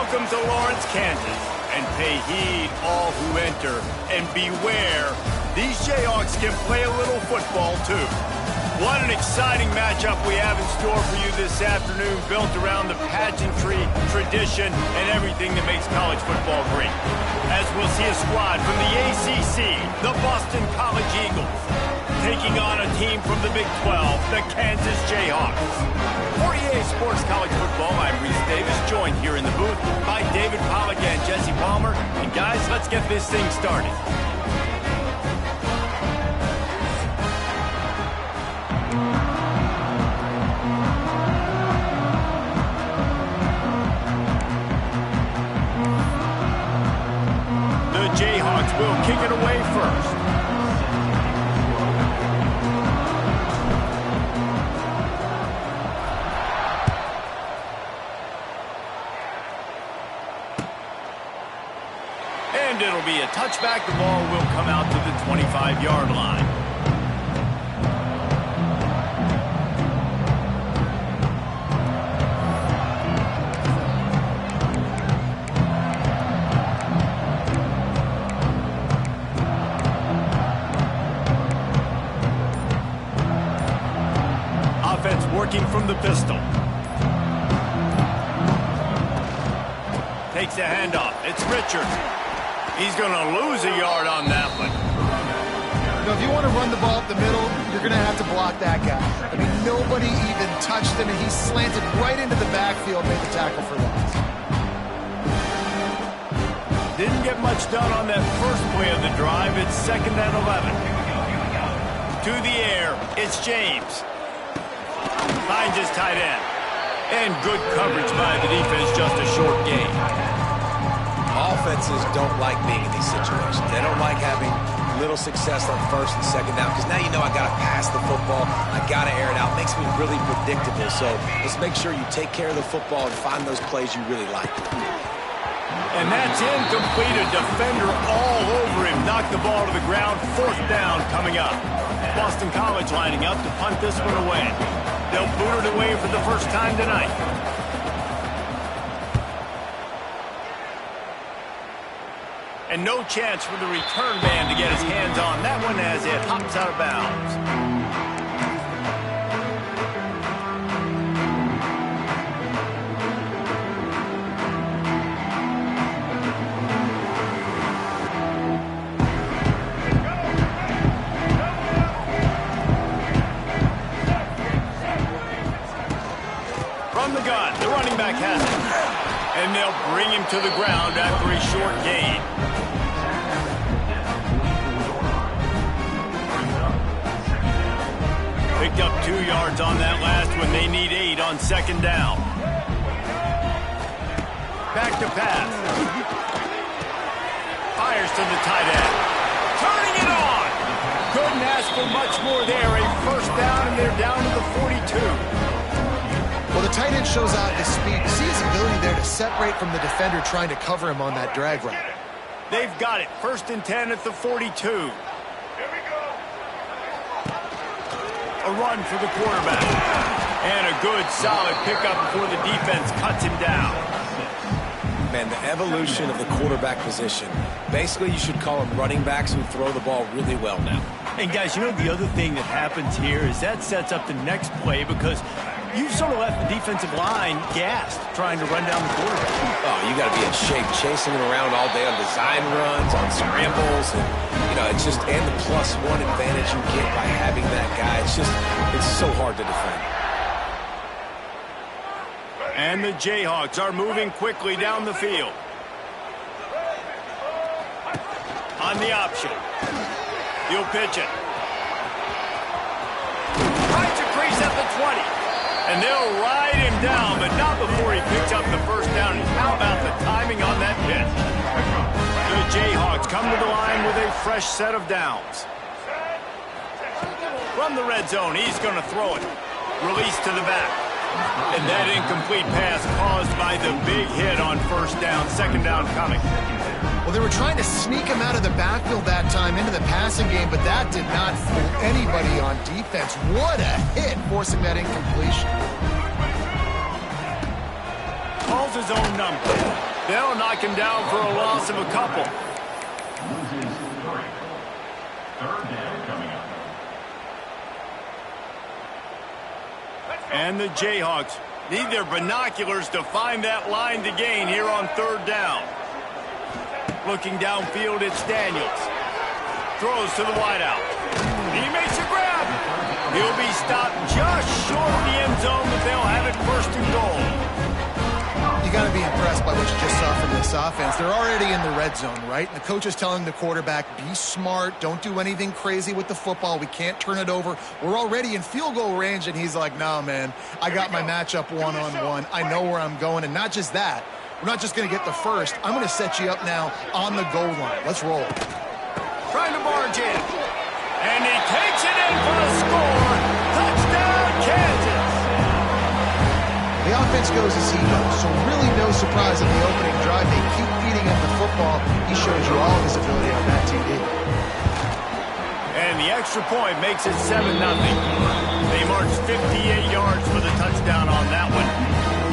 Welcome to Lawrence, Kansas, and pay heed all who enter, and beware, these Jayhawks can play a little football too. What an exciting matchup we have in store for you this afternoon, built around the pageantry, tradition, and everything that makes college football great. As we'll see a squad from the ACC, the Boston College Eagles, taking on a team from the Big 12, the Kansas Jayhawks. For EA Sports College Football, I'm Reese Davis, joined here in the booth by David Pollack and Jesse Palmer. And guys, let's get this thing started. The Jayhawks will kick it away first. And it'll be a touchback. The ball will come out to the 25-yard line. Offense working from the pistol. Takes a handoff. It's Richards. He's going to lose a yard on that one. If you want to run the ball up the middle, you're going to have to block that guy. I mean, nobody even touched him, and he slanted right into the backfield, made the tackle for loss. Didn't get much done on that first play of the drive. It's 2nd and 11. To the air, it's James. Finds his tight end. And good coverage by the defense, just a short gain. Offenses don't like being in these situations. They don't like having little success on 1st and 2nd down, because now you know I got to pass the football, I got to air it out. It makes me really predictable. So let's make sure you take care of the football and find those plays you really like. And that's incomplete. A defender all over him. Knocked the ball to the ground. 4th down coming up. Boston College lining up to punt this one away. They'll boot it away for the first time tonight. And no chance for the return man to get his hands on that one as it hops out of bounds. From the gun, the running back has it. And they'll bring him to the ground after a short gain. Picked up 2 yards on that last one. They need 8 on 2nd down. Back to pass. Fires to the tight end. Turning it on. Couldn't ask for much more there. A 1st down, and they're down to the 42. Well, the tight end shows out his speed. See his ability there to separate from the defender trying to cover him on that drag route. They've got it. 1st and 10 at the 42. A run for the quarterback. And a good, solid pickup before the defense cuts him down. Man, the evolution of the quarterback position. Basically, you should call them running backs who throw the ball really well now. And, guys, you know the other thing that happens here is that sets up the next play, because you've sort of left the defensive line gassed trying to run down the quarterback. Oh, you got to be in shape, chasing him around all day on design runs, on scrambles, and, you know, it's just, and the +1 advantage you get by having that guy. It's so hard to defend. And the Jayhawks are moving quickly down the field. On the option. He'll pitch it. Finds a crease at the 20. And they'll ride him down, but not before he picks up the 1st down. And how about the timing on that pitch? The Jayhawks come to the line with a fresh set of downs. From the red zone, he's going to throw it. Release to the back. And that incomplete pass caused by the big hit on 1st down. 2nd down coming. Well, they were trying to sneak him out of the backfield that time into the passing game, but that did not fool anybody on defense. What a hit, forcing that incompletion. Calls his own number. They'll knock him down for a loss of a couple. And the Jayhawks need their binoculars to find that line to gain here on third down. Looking downfield, it's Daniels. Throws to the wideout. He makes a grab. He'll be stopped just short of the end zone, but they'll have it first and goal. You got to be impressed by what you just saw from this offense. They're already in the red zone, right? And the coach is telling the quarterback, be smart, don't do anything crazy with the football. We can't turn it over. We're already in field goal range, and he's like, nah, man, I got my matchup one-on-one. I know where I'm going, and not just that. We're not just going to get the first. I'm going to set you up now on the goal line. Let's roll. Trying to barge in. And he takes it in for a score. Touchdown, Kansas. The offense goes as he goes, so really no surprise in the opening drive. They keep feeding him the football. He shows you all of his ability on that TD. And the extra point makes it 7-0. They march 58 yards for the touchdown on that one.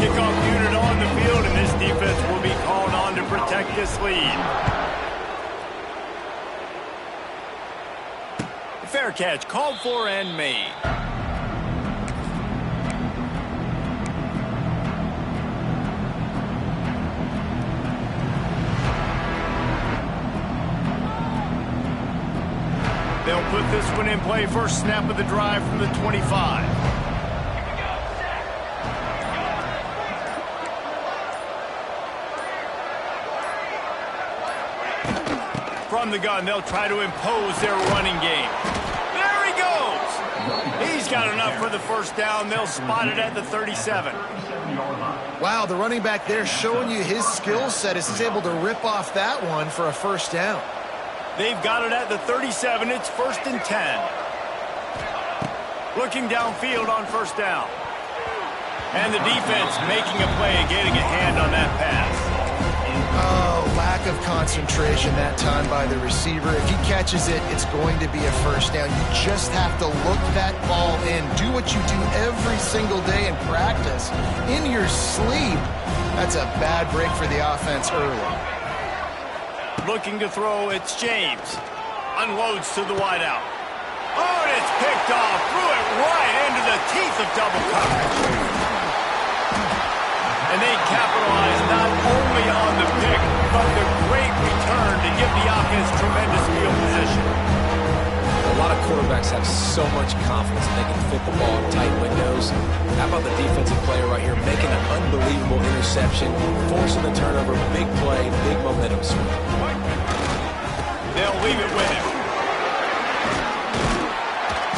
Kickoff unit on the field, and this defense will be called on to protect this lead. Fair catch called for and made. They'll put this one in play. First snap of the drive from the 25. From the gun, they'll try to impose their running game. There he goes. He's got enough for the first down. They'll spot it at the 37. Wow, the running back there showing you his skill set as he's able to rip off that one for a first down. They've got it at the 37. It's 1st and 10. Looking downfield on first down. And the defense making a play and getting a hand on that pass. Oh, lack of concentration that time by the receiver. If he catches it, it's going to be a first down. You just have to look that ball in. Do what you do every single day in practice. In your sleep. That's a bad break for the offense early. Looking to throw, it's James. Unloads to the wideout. Oh, and it's picked off. Threw it right into the teeth of double coverage. And they capitalize not only on the pick, but the great return to give the offense tremendous field position. A lot of quarterbacks have so much confidence that they can fit the ball in tight windows. How about the defensive player right here making an unbelievable interception, forcing the turnover, big play, big momentum swing. They'll leave it with him.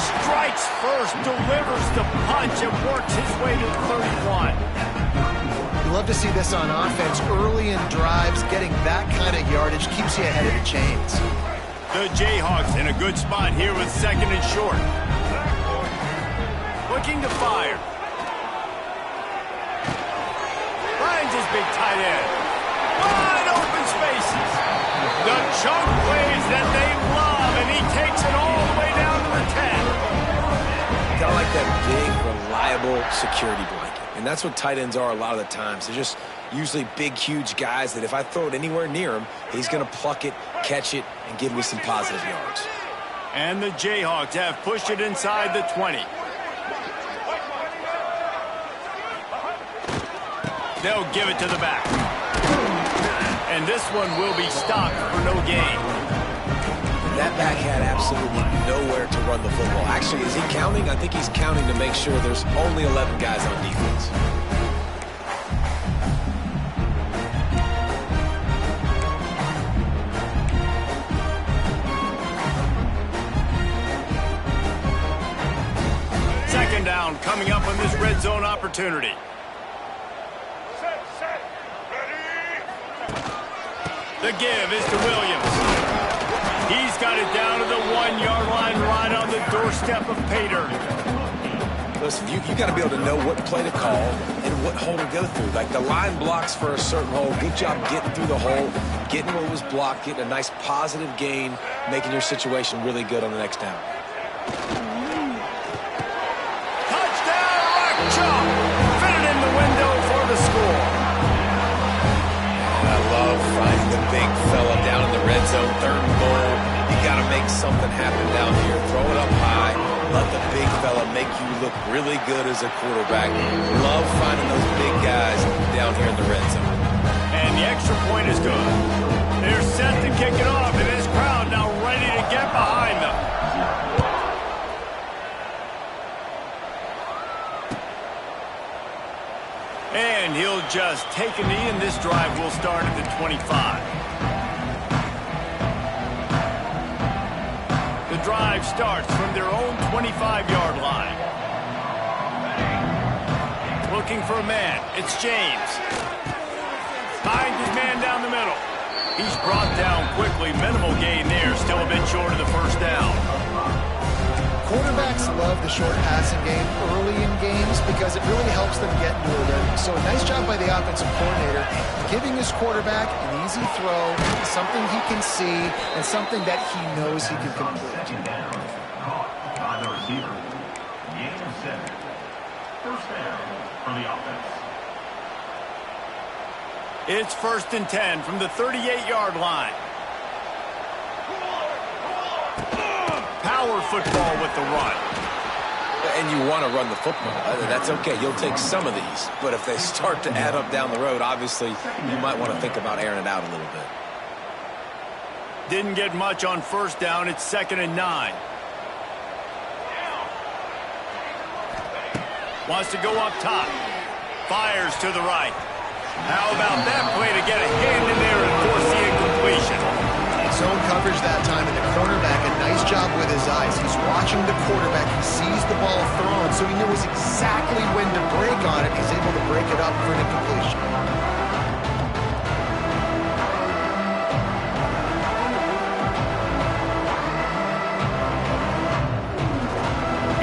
Strikes first, delivers the punch, and works his way to the 31. You love to see this on offense. Early in drives, getting that kind of yardage keeps you ahead of the chains. The Jayhawks in a good spot here with 2nd and short. Looking to fire. Finds his big tight end. Wide open spaces. The chunk plays that they love, and he takes it all the way down to the 10. Kind of like that big, reliable security blanket. And that's what tight ends are a lot of the times. They're just usually big, huge guys that if I throw it anywhere near him, he's going to pluck it, catch it, and give me some positive yards. And the Jayhawks have pushed it inside the 20. They'll give it to the back. And this one will be stopped for no gain. That back had absolutely nowhere to run the football. Actually, is he counting? I think he's counting to make sure there's only 11 guys on defense. Second down coming up on this red zone opportunity. The give is to Williams. He's got it down to the 1-yard line right on the doorstep of Pater. Listen, you got to be able to know what play to call and what hole to go through. Like the line blocks for a certain hole. Good job getting through the hole, getting what was blocked, getting a nice positive gain, making your situation really good on the next down. Touchdown, Chop! Fit it in the window for the score. something happen down here. Throw it up high. Let the big fella make you look really good as a quarterback. Love finding those big guys down here in the red zone. And the extra point is good. They're set to kick it off, and this crowd now ready to get behind them. And he'll just take a knee, and this drive will start at the 25. The drive starts from their own 25-yard line. Looking for a man. It's James. Finds his man down the middle. He's brought down quickly. Minimal gain there. Still a bit short of the first down. Quarterbacks love the short passing game early in games because it really helps them get into a rhythm. So a nice job by the offensive coordinator giving his quarterback an easy throw, something he can see, and something that he knows he can complete. By the receiver, gain of 7. First down for the offense. It's 1st and 10 from the 38-yard line. Power football with the run. And you want to run the football. That's okay. You'll take some of these. But if they start to add up down the road, obviously, you might want to think about airing it out a little bit. Didn't get much on first down. It's 2nd and 9. Wants to go up top. Fires to the right. How about that play to get a hand in there and force the incompletion? Zone coverage that time, and the cornerback, a nice job with his eyes. He's watching the quarterback. He sees the ball thrown, so he knows exactly when to break on it. He's able to break it up for an incompletion.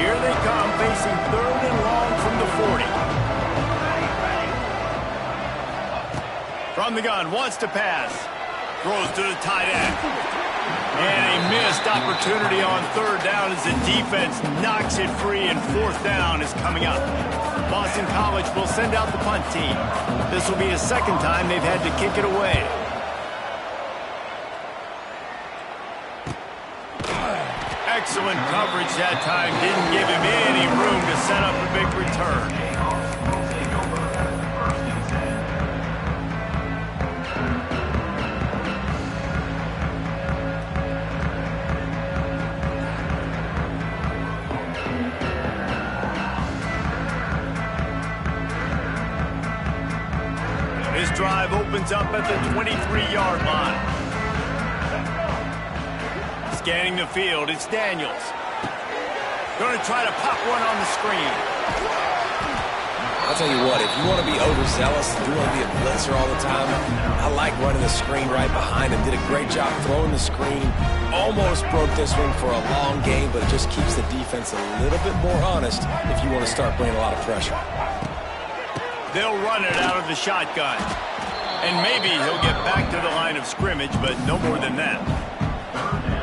Here they come, facing 3rd and long from the 40. From the gun, wants to pass. Throws to the tight end. And a missed opportunity on 3rd down as the defense knocks it free, and 4th down is coming up. Boston College will send out the punt team. This will be the 2nd time they've had to kick it away. Excellent coverage that time. Didn't give him any room to set up a big return. This drive opens up at the 23-yard line. Scanning the field, it's Daniels. Going to try to pop one on the screen. I'll tell you what, if you want to be overzealous and you want to be a blitzer all the time, I like running the screen right behind him. Did a great job throwing the screen. Almost broke this one for a long game, but it just keeps the defense a little bit more honest if you want to start bringing a lot of pressure. They'll run it out of the shotgun. And maybe he'll get back to the line of scrimmage, but no more than that.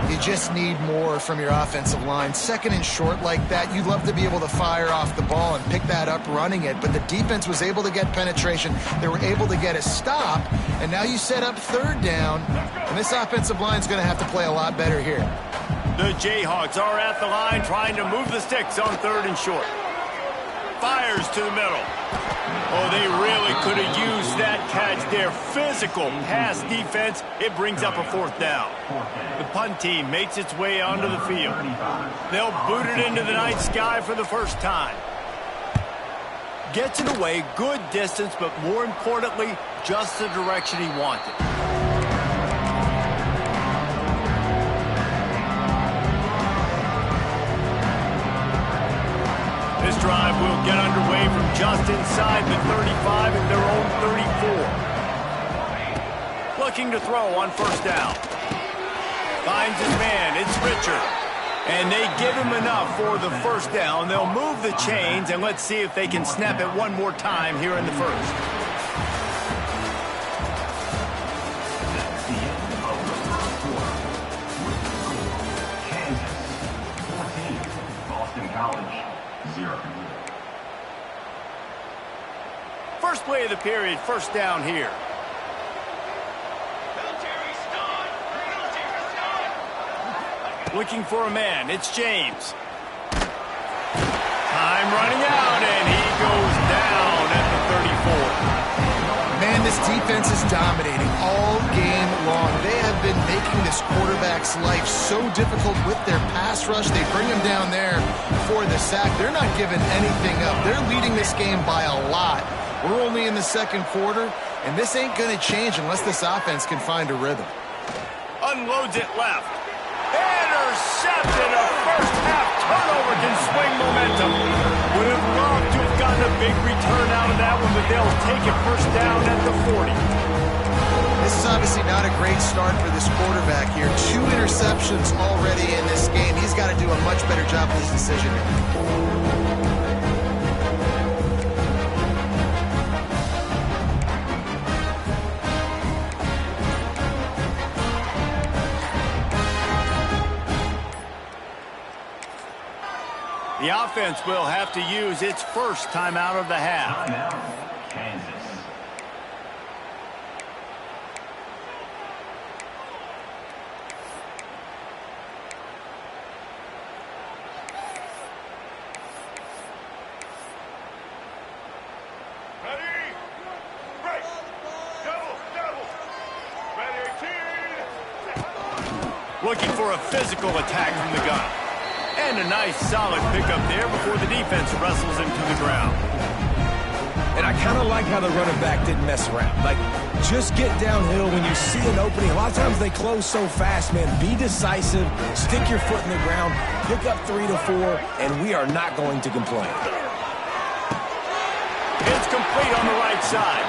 You just need more from your offensive line. 2nd and short like that, you'd love to be able to fire off the ball and pick that up running it, but the defense was able to get penetration. They were able to get a stop, and now you set up 3rd down, and this offensive line's going to have to play a lot better here. The Jayhawks are at the line trying to move the sticks on 3rd and short. Fires to the middle. Oh, they really could have used that catch there. Physical pass defense. It brings up a 4th down. The punt team makes its way onto the field. They'll boot it into the night sky for the first time. Gets it away, good distance, but more importantly, just the direction he wanted. This drive will get underway from just inside the 35 at their own 34. Looking to throw on 1st down. Finds his man. It's Richard. And they give him enough for the 1st down. They'll move the chains, and let's see if they can snap it one more time here in the 1st. Boston College, 0. First play of the period, 1st down here. Looking for a man. It's James. Time running out, and he goes down at the 34. Man, this defense is dominating all game long. They have been making this quarterback's life so difficult with their pass rush. They bring him down there for the sack. They're not giving anything up. They're leading this game by a lot. We're only in the second quarter, and this ain't going to change unless this offense can find a rhythm. Unloads it left. Intercepted. A first-half turnover can swing momentum. Would have loved to have gotten a big return out of that one, but they'll take it first down at the 40. This is obviously not a great start for this quarterback here. 2 interceptions already in this game. He's got to do a much better job with his decision-making. The offense will have to use its first timeout of the half. Timeout, Kansas. Ready? Race. Double. Ready, team. Looking for a physical attack from the gun. And a nice solid pickup there before the defense wrestles him to the ground. And I kind of like how the running back didn't mess around. Like, just get downhill when you see an opening. A lot of times they close so fast, man. Be decisive, stick your foot in the ground, pick up 3 to 4, and we are not going to complain. It's complete on the right side.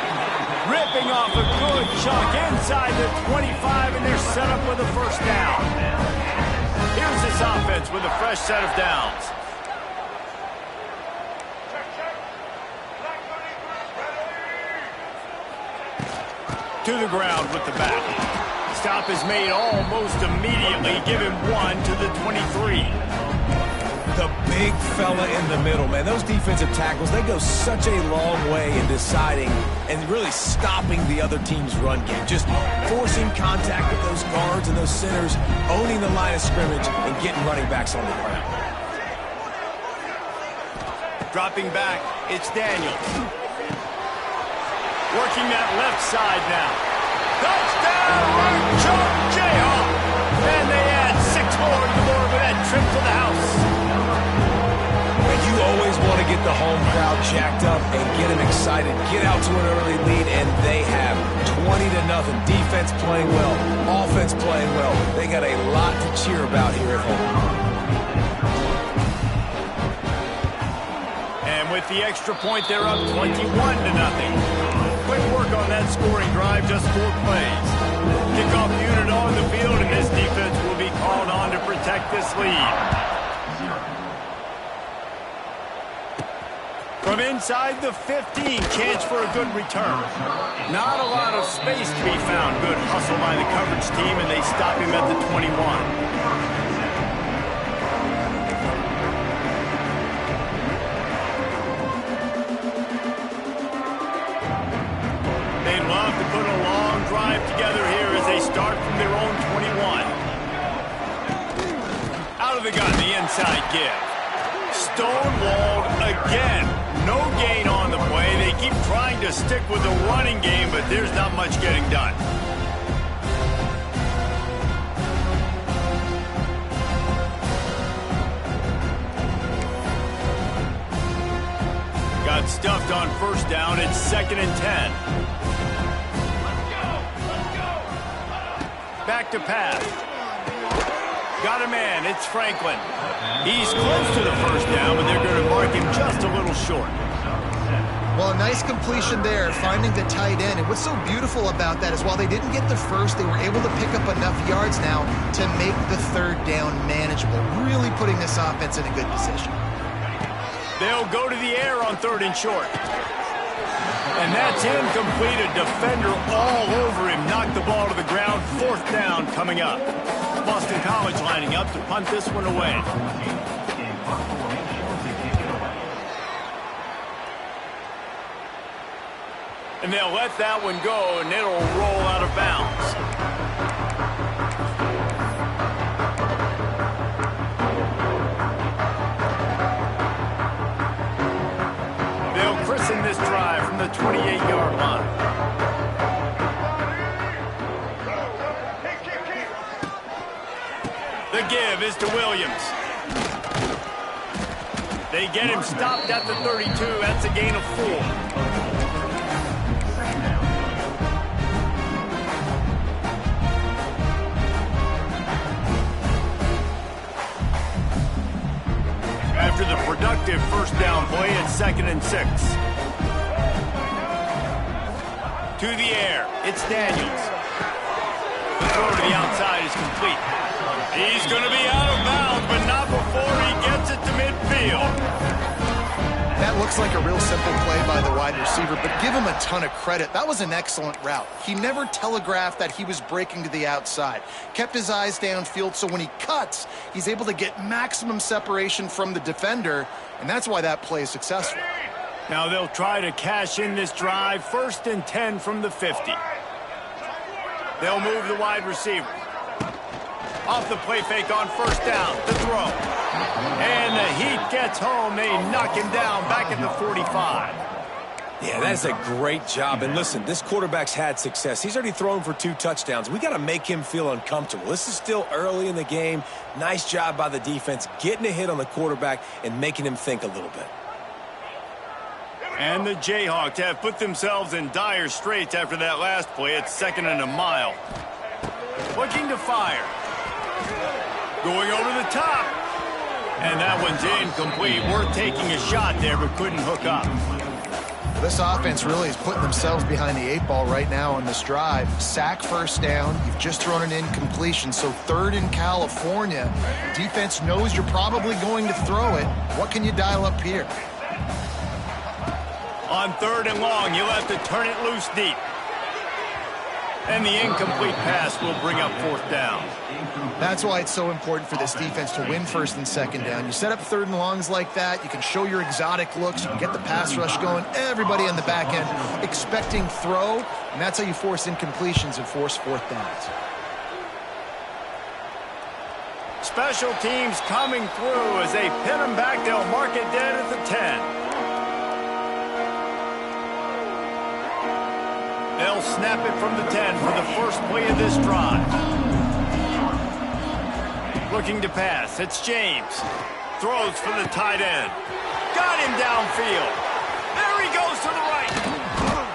Ripping off a good chunk inside the 25, and they're set up with a first down. Here's this offense with a fresh set of downs. To the ground with the back. Stop is made almost immediately. Give him 1 to the 23. The big fella in the middle, man. Those defensive tackles, they go such a long way in deciding and really stopping the other team's run game. Just forcing contact with those guards and those centers, owning the line of scrimmage, and getting running backs on the ground. Dropping back, it's Daniels. Working that left side now. Touchdown, Mark Chubb Jayhawk. And they add 6 more to the board with that trip to the house. You always want to get the home crowd jacked up and get them excited, get out to an early lead, and they have 20 to nothing. Defense playing well, offense playing well. They got a lot to cheer about here at home. And with the extra point, they're up 21 to nothing. Quick work on that scoring drive, just 4 plays. Kickoff unit on the field, and this defense will be called on to protect this lead. From inside the 15, chance for a good return. Not a lot of space to be found. Good hustle by the coverage team, and they stop him at the 21. They'd love to put a long drive together here as they start from their own 21. Out of the gun, the inside give. Stonewalled again. No gain on the play. They keep trying to stick with the running game, but there's not much getting done. Got stuffed on first down. It's 2nd and 10. Back to pass. Got a man. It's Franklin. He's close to the first down, but they're going to mark him just a little short. Well, a nice completion there, finding the tight end. And what's so beautiful about that is while they didn't get the first, they were able to pick up enough yards now to make the 3rd down manageable, really putting this offense in a good position. They'll go to the air on 3rd and short. And that's incomplete. A defender all over him. Knocked the ball to the ground. 4th down coming up. Boston College lining up to punt this one away. And they'll let that one go, and it'll roll out of bounds. the 28-yard line. The give is to Williams. They get him stopped at the 32. That's a gain of 4. After the productive first down play, it's 2nd and 6. To the air, it's Daniels. The throw to the outside is complete. He's going to be out of bounds, but not before he gets it to midfield. That looks like a real simple play by the wide receiver, but give him a ton of credit. That was an excellent route. He never telegraphed that he was breaking to the outside. Kept his eyes downfield, so when he cuts, he's able to get maximum separation from the defender, and that's why that play is successful. Now they'll try to cash in this drive. 1st and 10 from the 50. They'll move the wide receiver. Off the play fake on 1st down. The throw. And the Heat gets home. They knock him down back at the 45. Yeah, that's a great job. And listen, this quarterback's had success. He's already thrown for 2 touchdowns. We got to make him feel uncomfortable. This is still early in the game. Nice job by the defense, getting a hit on the quarterback and making him think a little bit. And the Jayhawks have put themselves in dire straits after that last play. It's 2nd and a mile. Looking to fire. Going over the top. And that one's incomplete. Worth taking a shot there, but couldn't hook up. This offense really is putting themselves behind the 8 ball right now on this drive. Sack 1st down. You've just thrown an incompletion, so 3rd in California. Defense knows you're probably going to throw it. What can you dial up here? On 3rd and long, you'll have to turn it loose deep. And the incomplete pass will bring up 4th down. That's why it's so important for this defense to win 1st and 2nd down. You set up 3rd and longs like that, you can show your exotic looks, you can get the pass rush going, everybody on the back end expecting throw, and that's how you force incompletions and force 4th downs. Special teams coming through as they pin them back. They'll mark it dead at the 10. They'll snap it from the 10 for the first play of this drive. Looking to pass. It's James. Throws for the tight end. Got him downfield. There he goes to the right.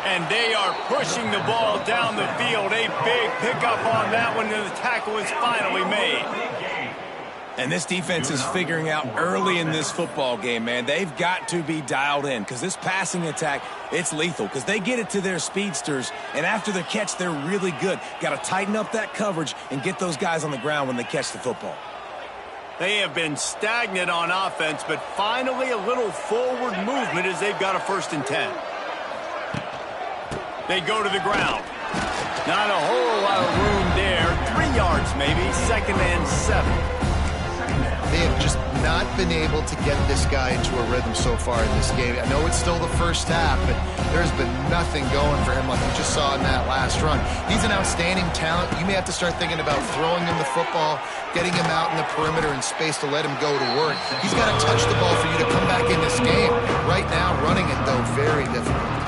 And they are pushing the ball down the field. A big pickup on that one, and the tackle is finally made. And this defense is figuring out early in this football game, man. They've got to be dialed in because this passing attack, it's lethal because they get it to their speedsters, and after the catch, they're really good. Got to tighten up that coverage and get those guys on the ground when they catch the football. They have been stagnant on offense, but finally a little forward movement as they've got a 1st and 10. They go to the ground. Not a whole lot of room there. 3 yards maybe. 2nd and 7. They have just not been able to get this guy into a rhythm so far in this game. I know it's still the first half, but there's been nothing going for him like we just saw in that last run. He's an outstanding talent. You may have to start thinking about throwing him the football, getting him out in the perimeter and space to let him go to work. He's got to touch the ball for you to come back in this game. Right now, running it, though, very difficult.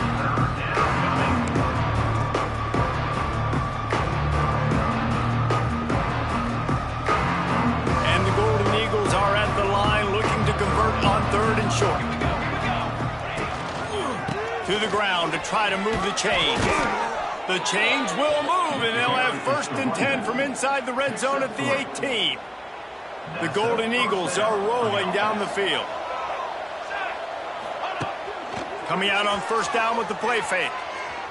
On 3rd and short. To the ground to try to move the chains. The chains will move, and they'll have 1st and 10 from inside the red zone at the 18. The Golden Eagles are rolling down the field. Coming out on 1st down with the play fake.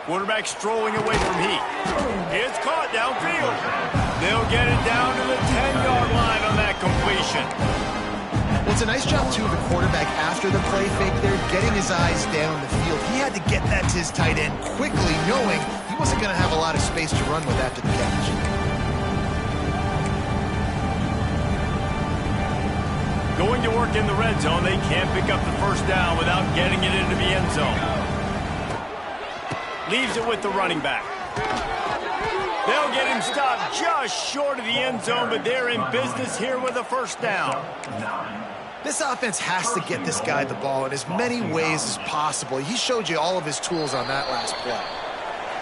Quarterback strolling away from Heat. It's caught downfield. They'll get it down to the 10-yard line on that completion. Well, it's a nice job, too, of the quarterback after the play fake there, getting his eyes down the field. He had to get that to his tight end quickly, knowing he wasn't going to have a lot of space to run with after the catch. Going to work in the red zone, they can't pick up the 1st down without getting it into the end zone. Leaves it with the running back. They'll get him stopped just short of the end zone, but they're in business here with a 1st down. This offense has to get this guy the ball in as many ways as possible. He showed you all of his tools on that last play.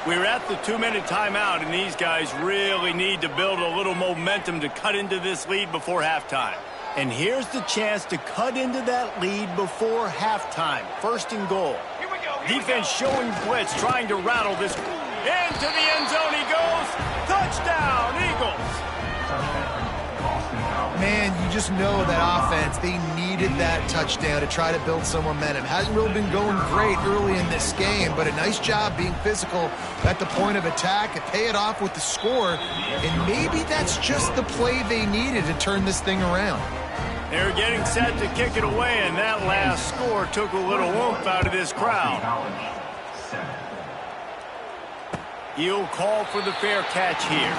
We're at the 2-minute timeout, and these guys really need to build a little momentum to cut into this lead before halftime. And here's the chance to cut into that lead before halftime. First and goal. Defense showing blitz, trying to rattle this. Into the end zone he goes. Touchdown, Eagles. Man, you just know that offense, they needed that touchdown to try to build some momentum. Hasn't really been going great early in this game, but a nice job being physical at the point of attack and pay it off with the score. And maybe that's just the play they needed to turn this thing around. They're getting set to kick it away, and that last score took a little oomph out of this crowd. He'll call for the fair catch here.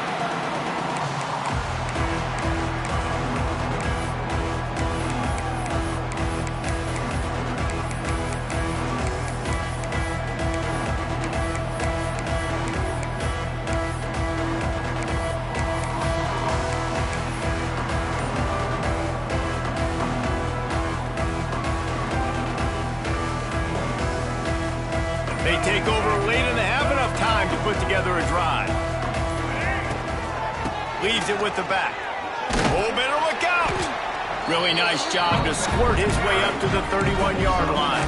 They take over late and they have enough time to put together a drive. Leaves it with the back. Oh, better look out. Really nice job to squirt his way up to the 31-yard line.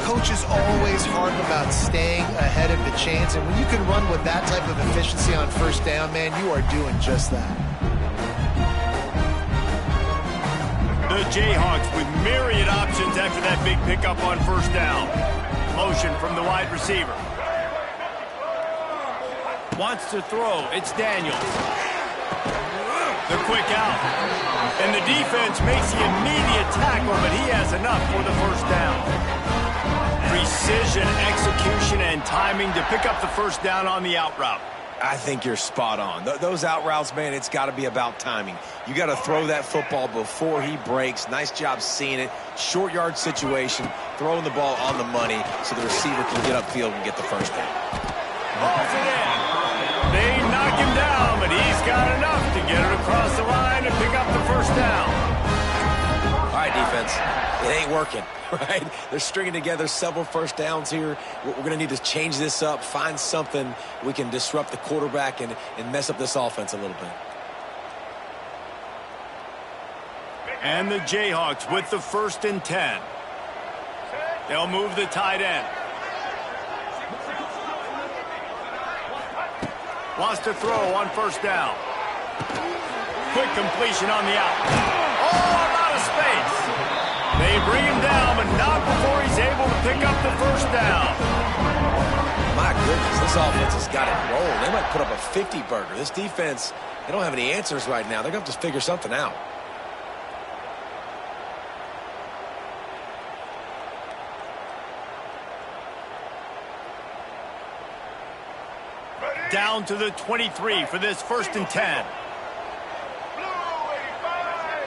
Coach is always hard about staying ahead of the chains, and when you can run with that type of efficiency on first down, man, you are doing just that. The Jayhawks with myriad options after that big pickup on first down. Motion from the wide receiver. Wants to throw. It's Daniels. The quick out. And the defense makes the immediate tackle, but he has enough for the first down. Precision, execution, and timing to pick up the first down on the out route. I think you're spot on. Those out routes, man, it's got to be about timing. You got to throw that football before he breaks. Nice job seeing it. Short yard situation, throwing the ball on the money so the receiver can get upfield and get the first down. Balls it in. They knock him down, but he's got enough to get it across the line and pick up the first down. All right, defense. It ain't working, right? They're stringing together several first downs here. We're going to need to change this up, find something we can disrupt the quarterback and mess up this offense a little bit. And the Jayhawks with the 1st and 10. They'll move the tight end. Wants to throw on first down. Quick completion on the out. Oh, out of space. They bring him down, but not before he's able to pick up the first down. My goodness, this offense has got it rolling. They might put up a 50-burger. This defense, they don't have any answers right now. They're going to have to figure something out. Down to the 23 for this 1st and 10.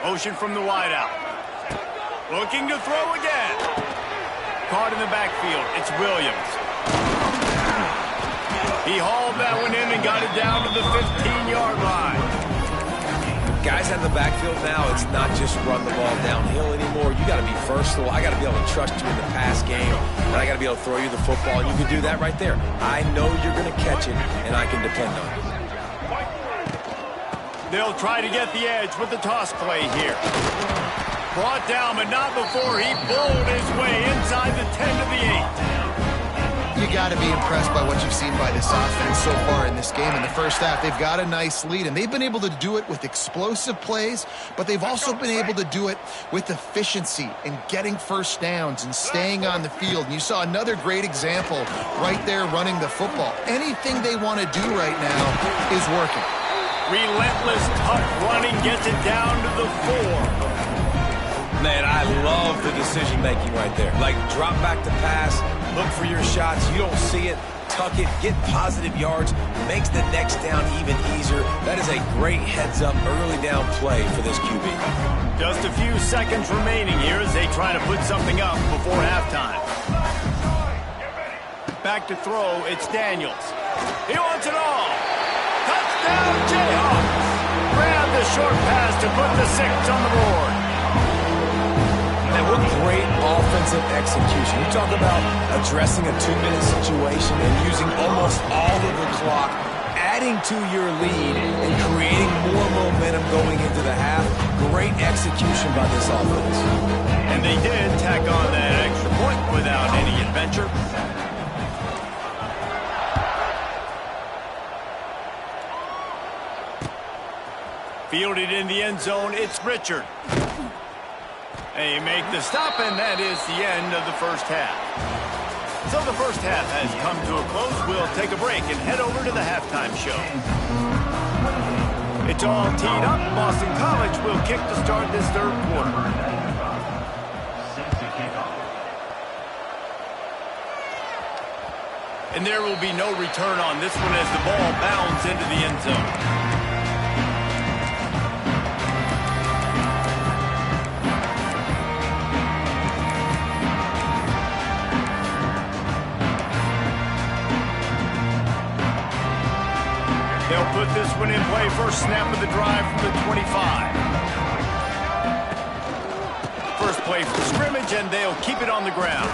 Motion from the wideout. Looking to throw again. Caught in the backfield. It's Williams. He hauled that one in and got it down to the 15-yard line. Guys out of the backfield now, it's not just run the ball downhill anymore. You got to be versatile. I got to be able to trust you in the pass game, and I got to be able to throw you the football, and you can do that right there. I know you're going to catch it, and I can depend on it. They'll try to get the edge with the toss play here. Brought down, but not before he bowled his way inside the 10 to the 8. You got to be impressed by what you've seen by this offense so far in this game. In the first half, they've got a nice lead, and they've been able to do it with explosive plays, but they've also been able to do it with efficiency and getting first downs and staying on the field. And you saw another great example right there running the football. Anything they want to do right now is working. Relentless, tough running gets it down to the 4. Man, I love the decision-making right there. Like, drop back to pass, look for your shots. You don't see it, tuck it, get positive yards, makes the next down even easier. That is a great heads-up, early down play for this QB. Just a few seconds remaining here as they try to put something up before halftime. Back to throw, it's Daniels. He wants it all. Touchdown, Jayhawks. Grab the short pass to put the 6 on the board. Man, what great offensive execution. You talk about addressing a 2-minute situation and using almost all of the clock, adding to your lead and creating more momentum going into the half. Great execution by this offense. And they did tack on that extra point without any adventure. Fielded in the end zone, it's Richard. They make the stop, and that is the end of the first half. So the first half has come to a close. We'll take a break and head over to the halftime show. It's all teed up. Boston College will kick to start this third quarter. And there will be no return on this one as the ball bounds into the end zone. They'll put this one in play. First snap of the drive from the 25. First play from scrimmage, and they'll keep it on the ground.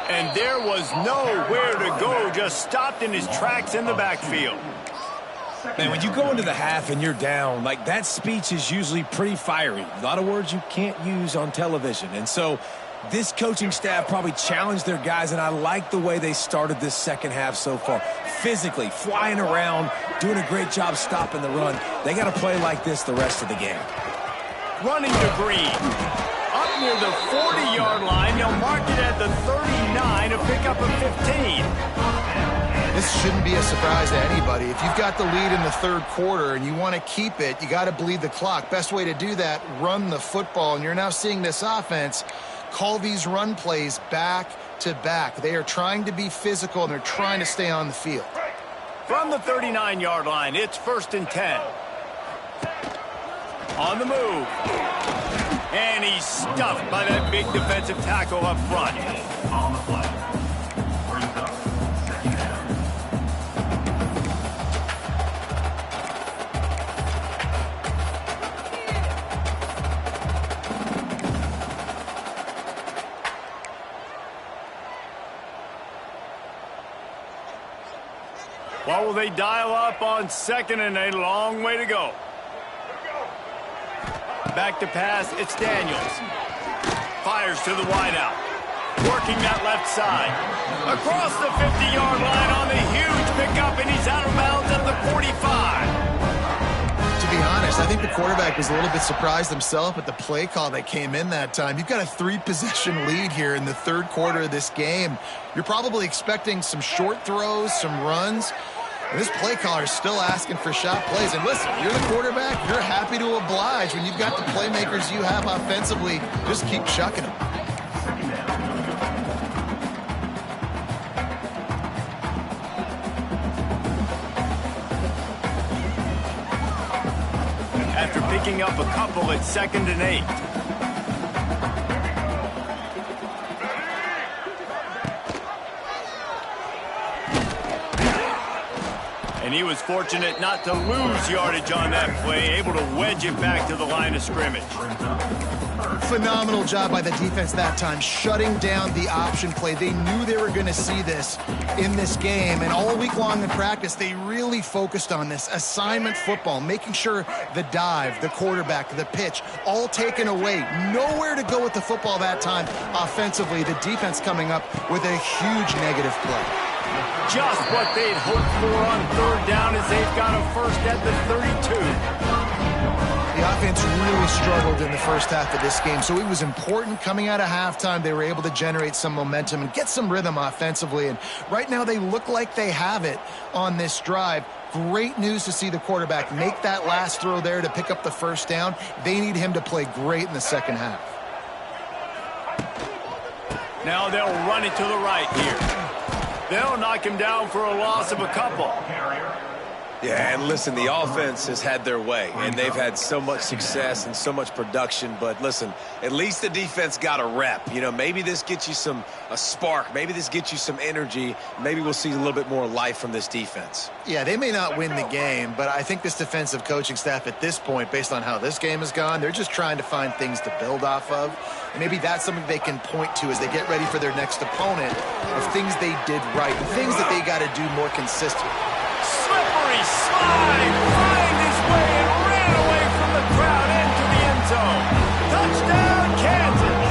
And there was nowhere to go, just stopped in his tracks in the backfield. Man, when you go into the half and you're down, like that speech is usually pretty fiery. A lot of words you can't use on television. And so this coaching staff probably challenged their guys, and I like the way they started this second half so far. Physically, flying around, doing a great job stopping the run. They got to play like this the rest of the game. Running to Green. Up near the 40-yard line. They'll mark it at the 39 to pick up a 15. This shouldn't be a surprise to anybody. If you've got the lead in the third quarter and you want to keep it, you got to bleed the clock. Best way to do that, run the football. And you're now seeing this offense call these run plays back to back. They are trying to be physical, and they're trying to stay on the field. From the 39-yard line, it's 1st and 10. On the move. And he's stuffed by that big defensive tackle up front. On the play. Brings up second down. What will they dial up on 2nd and a long way to go? Back to pass, it's Daniels. Fires to the wideout. Working that left side. Across the 50-yard line on the huge pickup, and he's out of bounds at the 45. To be honest, I think the quarterback was a little bit surprised himself at the play call that came in that time. You've got a 3-possession lead here in the third quarter of this game. You're probably expecting some short throws, some runs. And this play caller is still asking for shot plays. And listen, you're the quarterback. You're happy to oblige. When you've got the playmakers you have offensively, just keep chucking them. After picking up a couple, it's 2nd and 8. And he was fortunate not to lose yardage on that play, able to wedge it back to the line of scrimmage. Phenomenal job by the defense that time, shutting down the option play. They knew they were going to see this in this game, and all week long in practice, they really focused on this assignment football, making sure the dive, the quarterback, the pitch, all taken away. Nowhere to go with the football that time offensively. The defense coming up with a huge negative play. Just what they'd hoped for on 3rd down as they've got a first at the 32. The offense really struggled in the first half of this game, so it was important coming out of halftime. They were able to generate some momentum and get some rhythm offensively, and right now they look like they have it on this drive. Great news to see the quarterback make that last throw there to pick up the first down. They need him to play great in the second half. Now they'll run it to the right here. They'll knock him down for a loss of a couple. Yeah, and listen, the offense has had their way, and they've had so much success and so much production. But listen, at least the defense got a rep. You know, maybe this gets you a spark. Maybe this gets you some energy. Maybe we'll see a little bit more life from this defense. Yeah, they may not win the game, but I think this defensive coaching staff at this point, based on how this game has gone, they're just trying to find things to build off of. And maybe that's something they can point to as they get ready for their next opponent of things they did right and things that they got to do more consistently. Slippery slide, find his way and ran away from the crowd into the end zone. Touchdown, Kansas.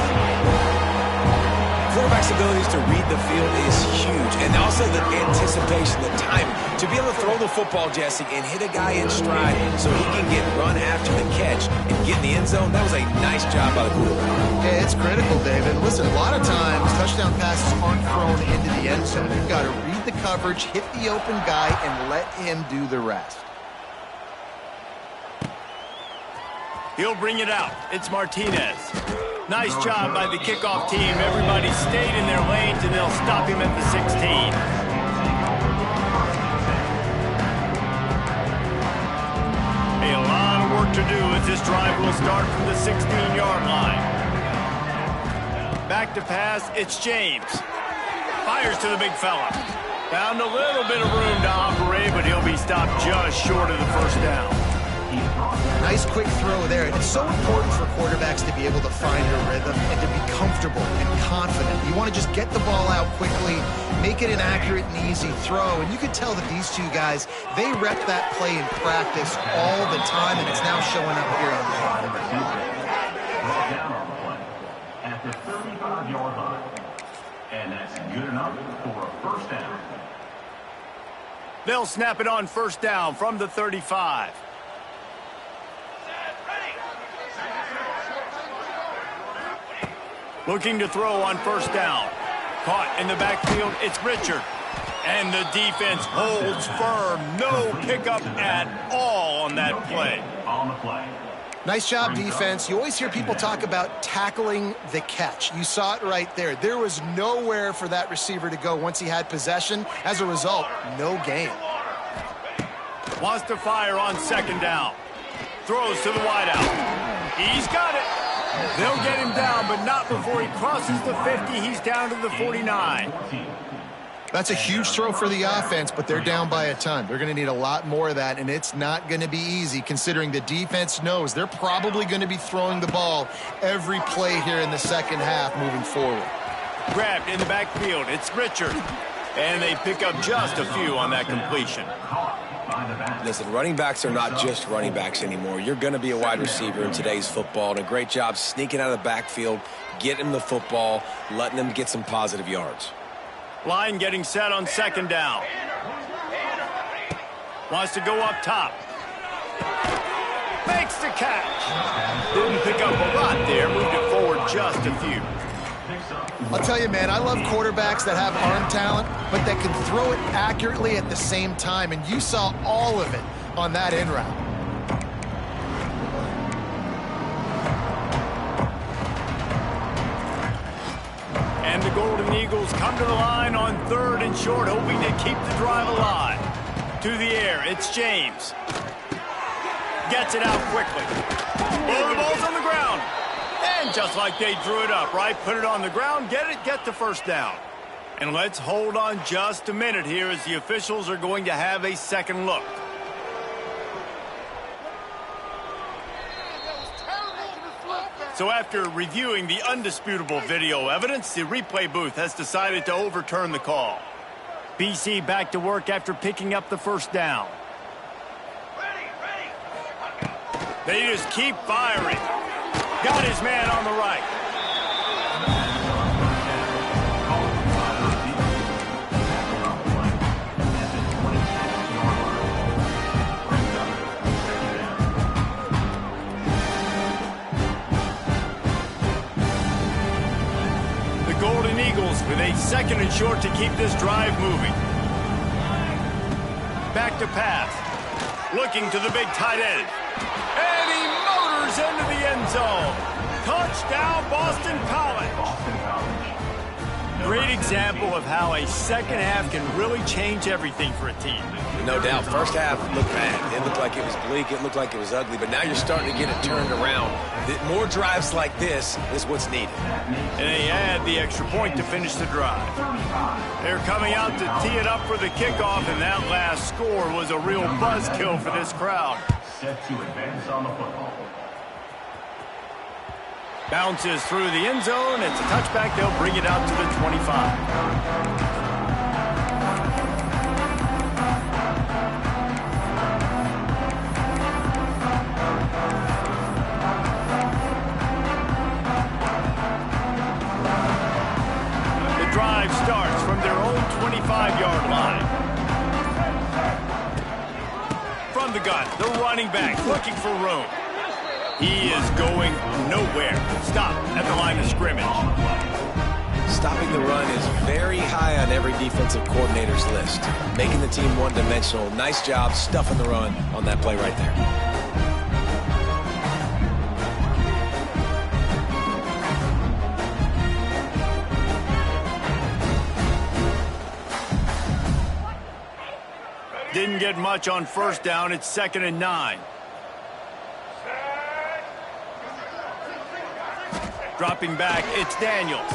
Quarterback's abilities to read the field is huge, and also the anticipation, the timing. To be able to throw the football, Jesse, and hit a guy in stride so he can get run after the catch and get in the end zone, that was a nice job by the quarterback. Yeah, it's critical, David. Listen, a lot of times touchdown passes aren't thrown into the end zone. You've got to read the coverage, hit the open guy, and let him do the rest. He'll bring it out. It's Martinez. Nice job by the kickoff team. Everybody stayed in their lanes, and they'll stop him at the 16. A lot of work to do as this drive will start from the 16-yard line. Back to pass, it's James. Fires to the big fella. Found a little bit of room to operate, but he'll be stopped just short of the first down. Nice quick throw there. It's so important for quarterbacks to be able to find a rhythm and to be comfortable and confident. You want to just get the ball out quickly, make it an accurate and easy throw. And you could tell that these two guys, they rep that play in practice all the time, and it's now showing up here on the field. At the 35-yard line. And that's good enough for a first down. They'll snap it on first down from the 35. Looking to throw on first down. Caught in the backfield, it's Richard. And the defense holds firm. No pickup at all on that play. On the play. Nice job, defense. You always hear people talk about tackling the catch. You saw it right there. There was nowhere for that receiver to go once he had possession. As a result, no gain. Wants to fire on second down. Throws to the wideout. He's got it. They'll get him down, but not before he crosses the 50. He's down to the 49. That's a huge throw for the offense, but they're down by a ton. They're going to need a lot more of that, and it's not going to be easy considering the defense knows they're probably going to be throwing the ball every play here in the second half moving forward. Grabbed in the backfield. It's Richard. And they pick up just a few on that completion. Listen, running backs are not just running backs anymore. You're going to be a wide receiver in today's football, and a great job sneaking out of the backfield, getting him the football, letting him get some positive yards. Line getting set on second down. Wants to go up top. Makes the catch. Didn't pick up a lot there. Moved it forward just a few. I'll tell you, man, I love quarterbacks that have arm talent, but that can throw it accurately at the same time, and you saw all of it on that in route. And the Golden Eagles come to the line on third and short, hoping to keep the drive alive. To the air, it's James. Gets it out quickly. Oh, the ball's on the ground. And just like they drew it up, right? Put it on the ground, get the first down. And let's hold on just a minute here as the officials are going to have a second look. So after reviewing the undisputable video evidence, the replay booth has decided to overturn the call. BC back to work after picking up the first down. They just keep firing. Got his man on the right. The Golden Eagles with a second and short to keep this drive moving. Back to pass. Looking to the big tight end. And he motors into the end zone. Touchdown, Boston College. Great example of how a second half can really change everything for a team. No doubt. First half looked bad. It looked like it was bleak. It looked like it was ugly. But now you're starting to get it turned around. More drives like this is what's needed. And they add the extra point to finish the drive. They're coming out to tee it up for the kickoff, and that last score was a real buzzkill for this crowd. Set to advance on the football. Bounces through the end zone. It's a touchback. They'll bring it out to the 25. Drive starts from their own 25-yard line. From the gun, the running back looking for room. He is going nowhere. Stop at the line of scrimmage. Stopping the run is very high on every defensive coordinator's list. Making the team one-dimensional. Nice job stuffing the run on that play right there. Didn't get much on first down. It's 2nd and 9. Dropping back, it's Daniels.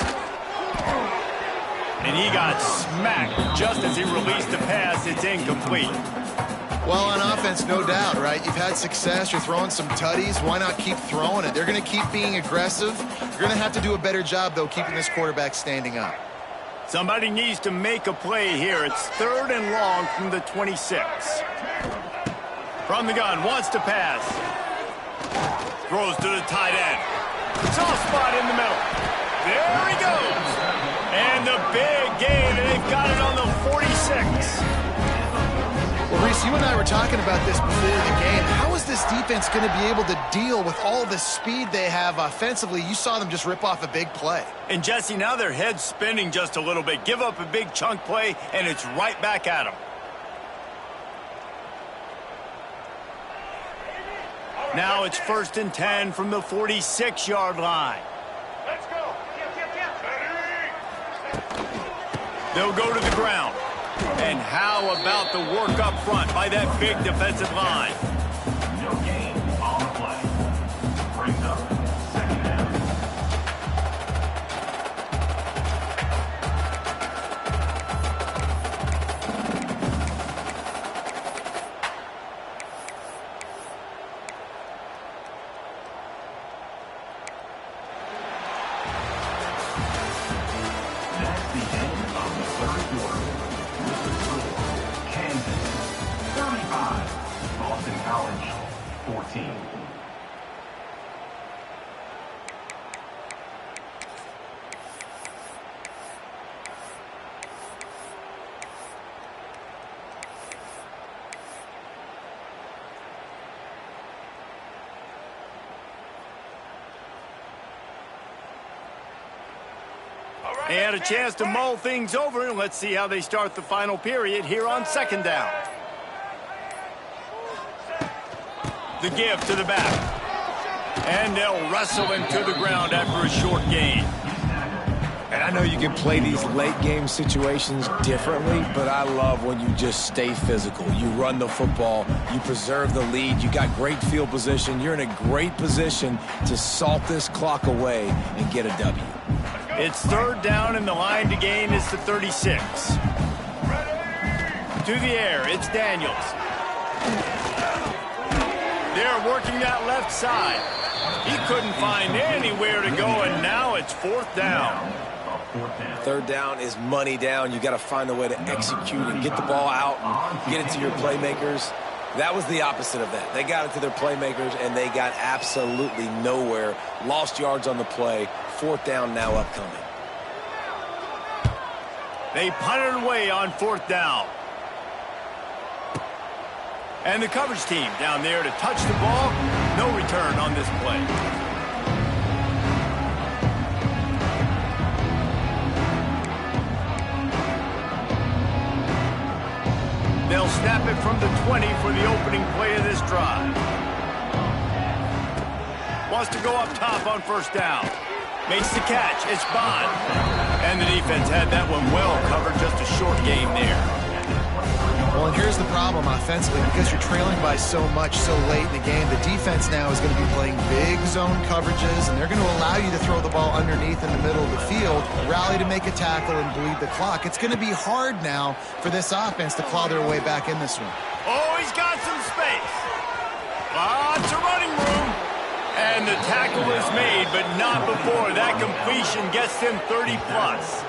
And he got smacked just as he released the pass. It's incomplete. Well, on offense, no doubt, right? You've had success. You're throwing some tutties. Why not keep throwing it? They're going to keep being aggressive. You're going to have to do a better job, though, keeping this quarterback standing up. Somebody needs to make a play here. It's 3rd and long from the 26. From the gun, wants to pass. Throws to the tight end. Soft spot in the middle. There he goes. And the big gain, and they've got it on the 46. Well, Reese, you and I were talking about this before the game. How is this defense going to be able to deal with all the speed they have offensively? You saw them just rip off a big play. And, Jesse, now their head's spinning just a little bit. Give up a big chunk play, and it's right back at them. Now it's 1st and 10 from the 46-yard line. Let's go. They'll go to the ground. And how about the work up front by that big defensive line? No gain on the play. Brings up 2nd down. That's the end of the 3rd quarter. Kansas 35, Boston College 14. They had a chance to mull things over, and let's see how they start the final period here on 2nd down. The give to the back. And they'll wrestle him to the ground after a short gain. And I know you can play these late-game situations differently, but I love when you just stay physical. You run the football. You preserve the lead. You got great field position. You're in a great position to salt this clock away and get a W. It's 3rd down, and the line to gain is the 36. To the air, it's Daniels. They're working that left side. He couldn't find anywhere to go, and now it's 4th down. 3rd down is money down. You got to find a way to execute and get the ball out and get it to your playmakers. That was the opposite of that. They got it to their playmakers, and they got absolutely nowhere. Lost yards on the play. 4th down now upcoming. They punted away on 4th down. And the coverage team down there to touch the ball. No return on this play. They'll snap it from the 20 for the opening play of this drive. Wants to go up top on 1st down. Makes the catch. It's Bond. And the defense had that one well covered, just a short game there. Well, and here's the problem offensively. Because you're trailing by so much so late in the game, the defense now is going to be playing big zone coverages, and they're going to allow you to throw the ball underneath in the middle of the field, rally to make a tackle, and bleed the clock. It's going to be hard now for this offense to claw their way back in this one. Oh, he's got some space. Lots of running room. And the tackle is made, but not before that completion gets him 30-plus.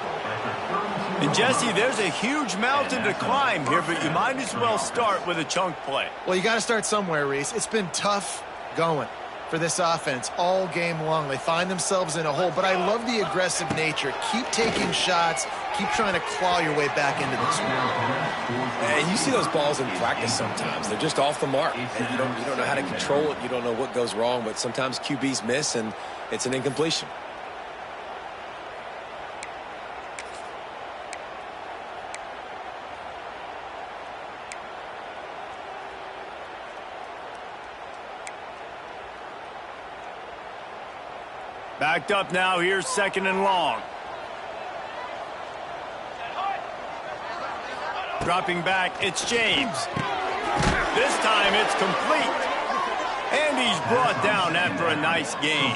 And, Jesse, there's a huge mountain to climb here, but you might as well start with a chunk play. Well, you got to start somewhere, Reese. It's been tough going for this offense all game long. They find themselves in a hole, but I love the aggressive nature. Keep taking shots. Keep trying to claw your way back into this one. And you see those balls in practice sometimes. They're just off the mark. And you don't know how to control it. You don't know what goes wrong, but sometimes QBs miss, and it's an incompletion. Backed up now. Here's 2nd and long. Dropping back, it's James. This time it's complete. And he's brought down after a nice gain.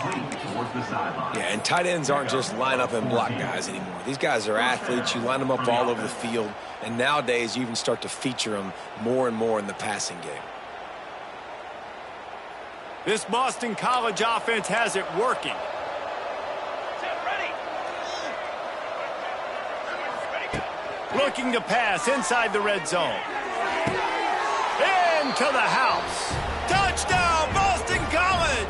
Yeah, and tight ends aren't just line up and block guys anymore. These guys are athletes. You line them up all over the field. And nowadays you even start to feature them more and more in the passing game. This Boston College offense has it working. Looking to pass inside the red zone. Into the house. Touchdown, Boston College!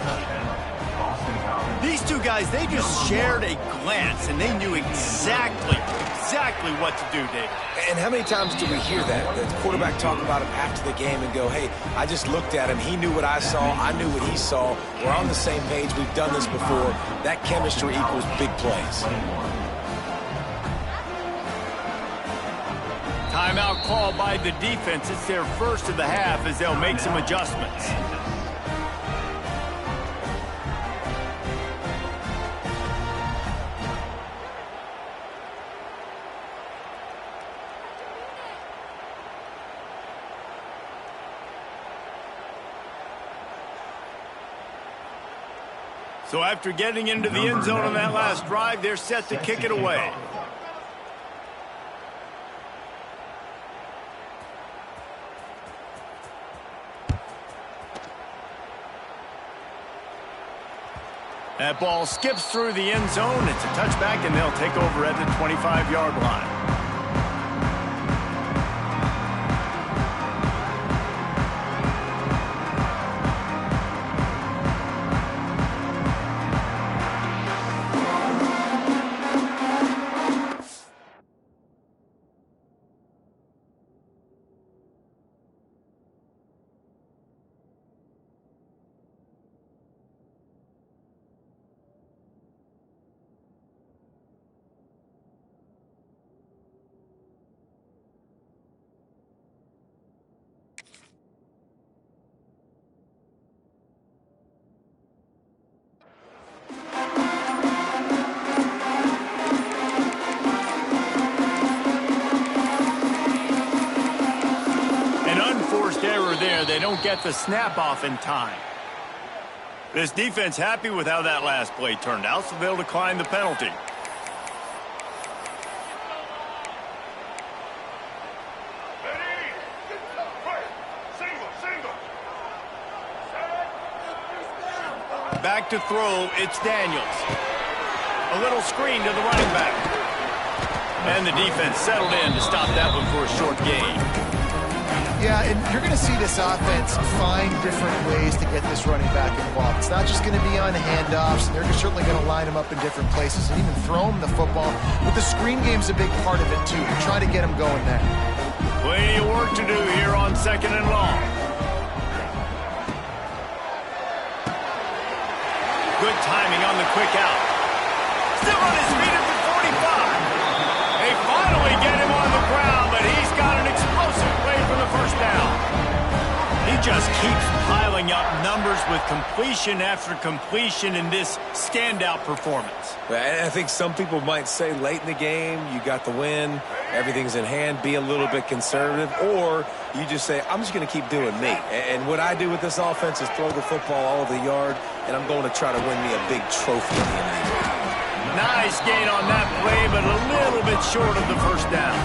These two guys, they just shared a glance, and they knew exactly what to do, Dave. And how many times do we hear that? The quarterback talk about him after the game and go, hey, I just looked at him. He knew what I saw. I knew what he saw. We're on the same page. We've done this before. That chemistry equals big plays. Timeout called by the defense. It's their first of the half as they'll make some adjustments. So after getting into the end zone on that last drive, they're set to kick it away. That ball skips through the end zone. It's a touchback, and they'll take over at the 25-yard line. There, they don't get the snap off in time. This defense happy with how that last play turned out, so they'll decline the penalty. Back to throw, it's Daniels. A little screen to the running back. And the defense settled in to stop that one for a short gain. Yeah, and you're going to see this offense find different ways to get this running back involved. It's not just going to be on handoffs, and they're certainly going to line him up in different places and even throw him the football. But the screen game's a big part of it, too. Try to get him going there. Plenty of work to do here on 2nd and long. Good timing on the quick out. Still on his feet at the 45. They finally get him on the ground, but he's got an explosive play for the first down. He just keeps piling up numbers with completion after completion in this standout performance. And I think some people might say late in the game, you got the win, everything's in hand, be a little bit conservative, or you just say, I'm just going to keep doing me. And what I do with this offense is throw the football all over the yard, and I'm going to try to win me a big trophy at the end of the year. Nice gain on that play, but a little bit short of the first down.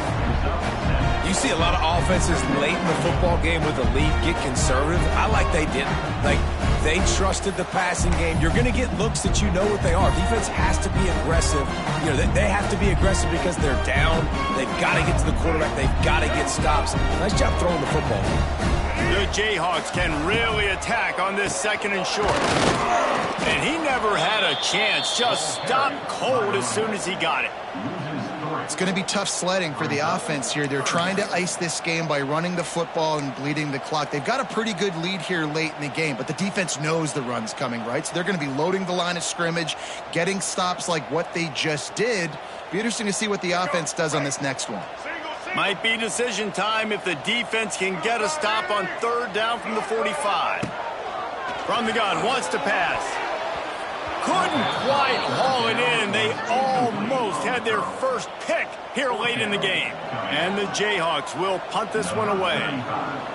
You see a lot of offenses late in the football game with the lead get conservative. I like they didn't. Like, they trusted the passing game. You're going to get looks that you know what they are. Defense has to be aggressive. You know, they have to be aggressive because they're down. They've got to get to the quarterback. They've got to get stops. Nice job throwing the football. The Jayhawks can really attack on this second and short. And he never had a chance. Just stopped cold as soon as he got it. It's going to be tough sledding for the offense here. They're trying to ice this game by running the football and bleeding the clock. They've got a pretty good lead here late in the game, but the defense knows the run's coming, right? So they're going to be loading the line of scrimmage, getting stops like what they just did. Be interesting to see what the offense does on this next one. Might be decision time if the defense can get a stop on third down from the 45. From the gun, wants to pass. Couldn't quite haul it in. They almost had their first pick here late in the game. And the Jayhawks will punt this one away.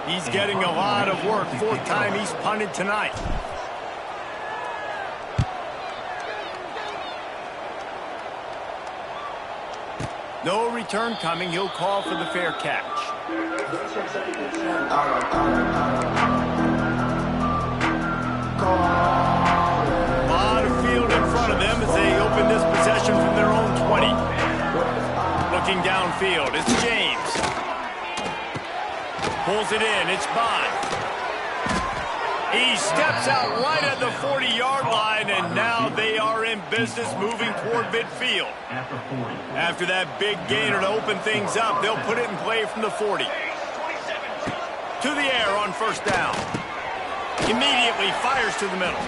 He's getting a lot of work. Fourth time he's punted tonight. No return coming. He'll call for the fair catch. Of them as they open this possession from their own 20. Looking downfield, it's James. Pulls it in, it's Bond. He steps out right at the 40-yard line, and now they are in business moving toward midfield. After that big gainer to open things up, they'll put it in play from the 40. To the air on first down. Immediately fires to the middle.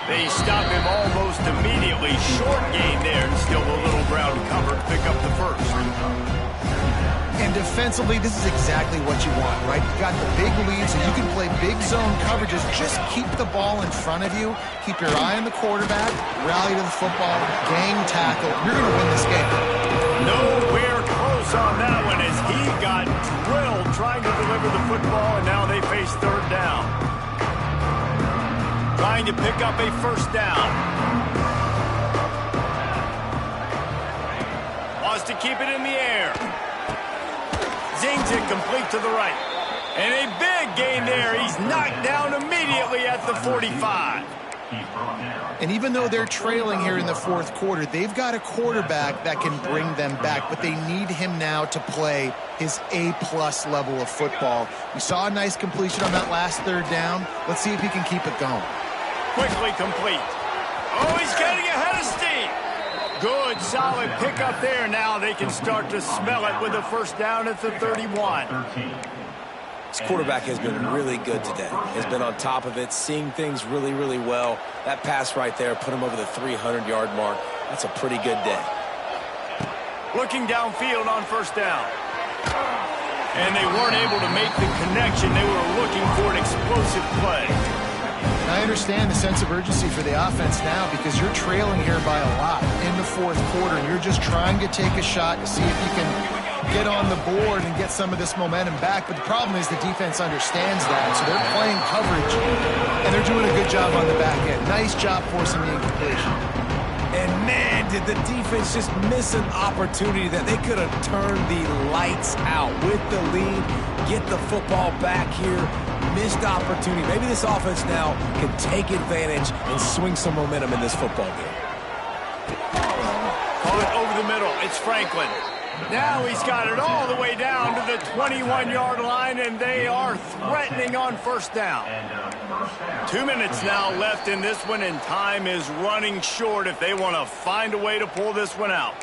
They stop him almost immediately. Short gain there, and still a little ground cover to pick up the first. And defensively, this is exactly what you want, right? You've got the big lead, so you can play big zone coverages. Just keep the ball in front of you. Keep your eye on the quarterback. Rally to the football. Gang tackle. You're going to win this game. Nowhere close on that one as he got drilled trying to deliver the football, and now they face third down. Trying to pick up a first down. Wants to keep it in the air. Zings it complete to the right. And a big gain there. He's knocked down immediately at the 45. And even though they're trailing here in the fourth quarter, they've got a quarterback that can bring them back, but they need him now to play his A-plus level of football. We saw a nice completion on that last third down. Let's see if he can keep it going. Quickly complete. Oh, he's getting ahead of steam. Good, solid pickup there. Now they can start to smell it with a first down at the 31. This quarterback has been really good today. Has been on top of it, seeing things really, really well. That pass right there put him over the 300-yard mark. That's a pretty good day. Looking downfield on first down. And they weren't able to make the connection. They were looking for an explosive play. I understand the sense of urgency for the offense now because you're trailing here by a lot in the fourth quarter, and you're just trying to take a shot to see if you can get on the board and get some of this momentum back. But the problem is the defense understands that, so they're playing coverage, and they're doing a good job on the back end. Nice job forcing the incompletion. And man, did the defense just miss an opportunity that they could have turned the lights out with the lead, get the football back here. Missed opportunity. Maybe this offense now can take advantage and swing some momentum in this football game. Caught over the middle. It's Franklin. Now he's got it all the way down to the 21-yard line, and they are threatening on first down. 2 minutes now left in this one, and time is running short if they want to find a way to pull this one out.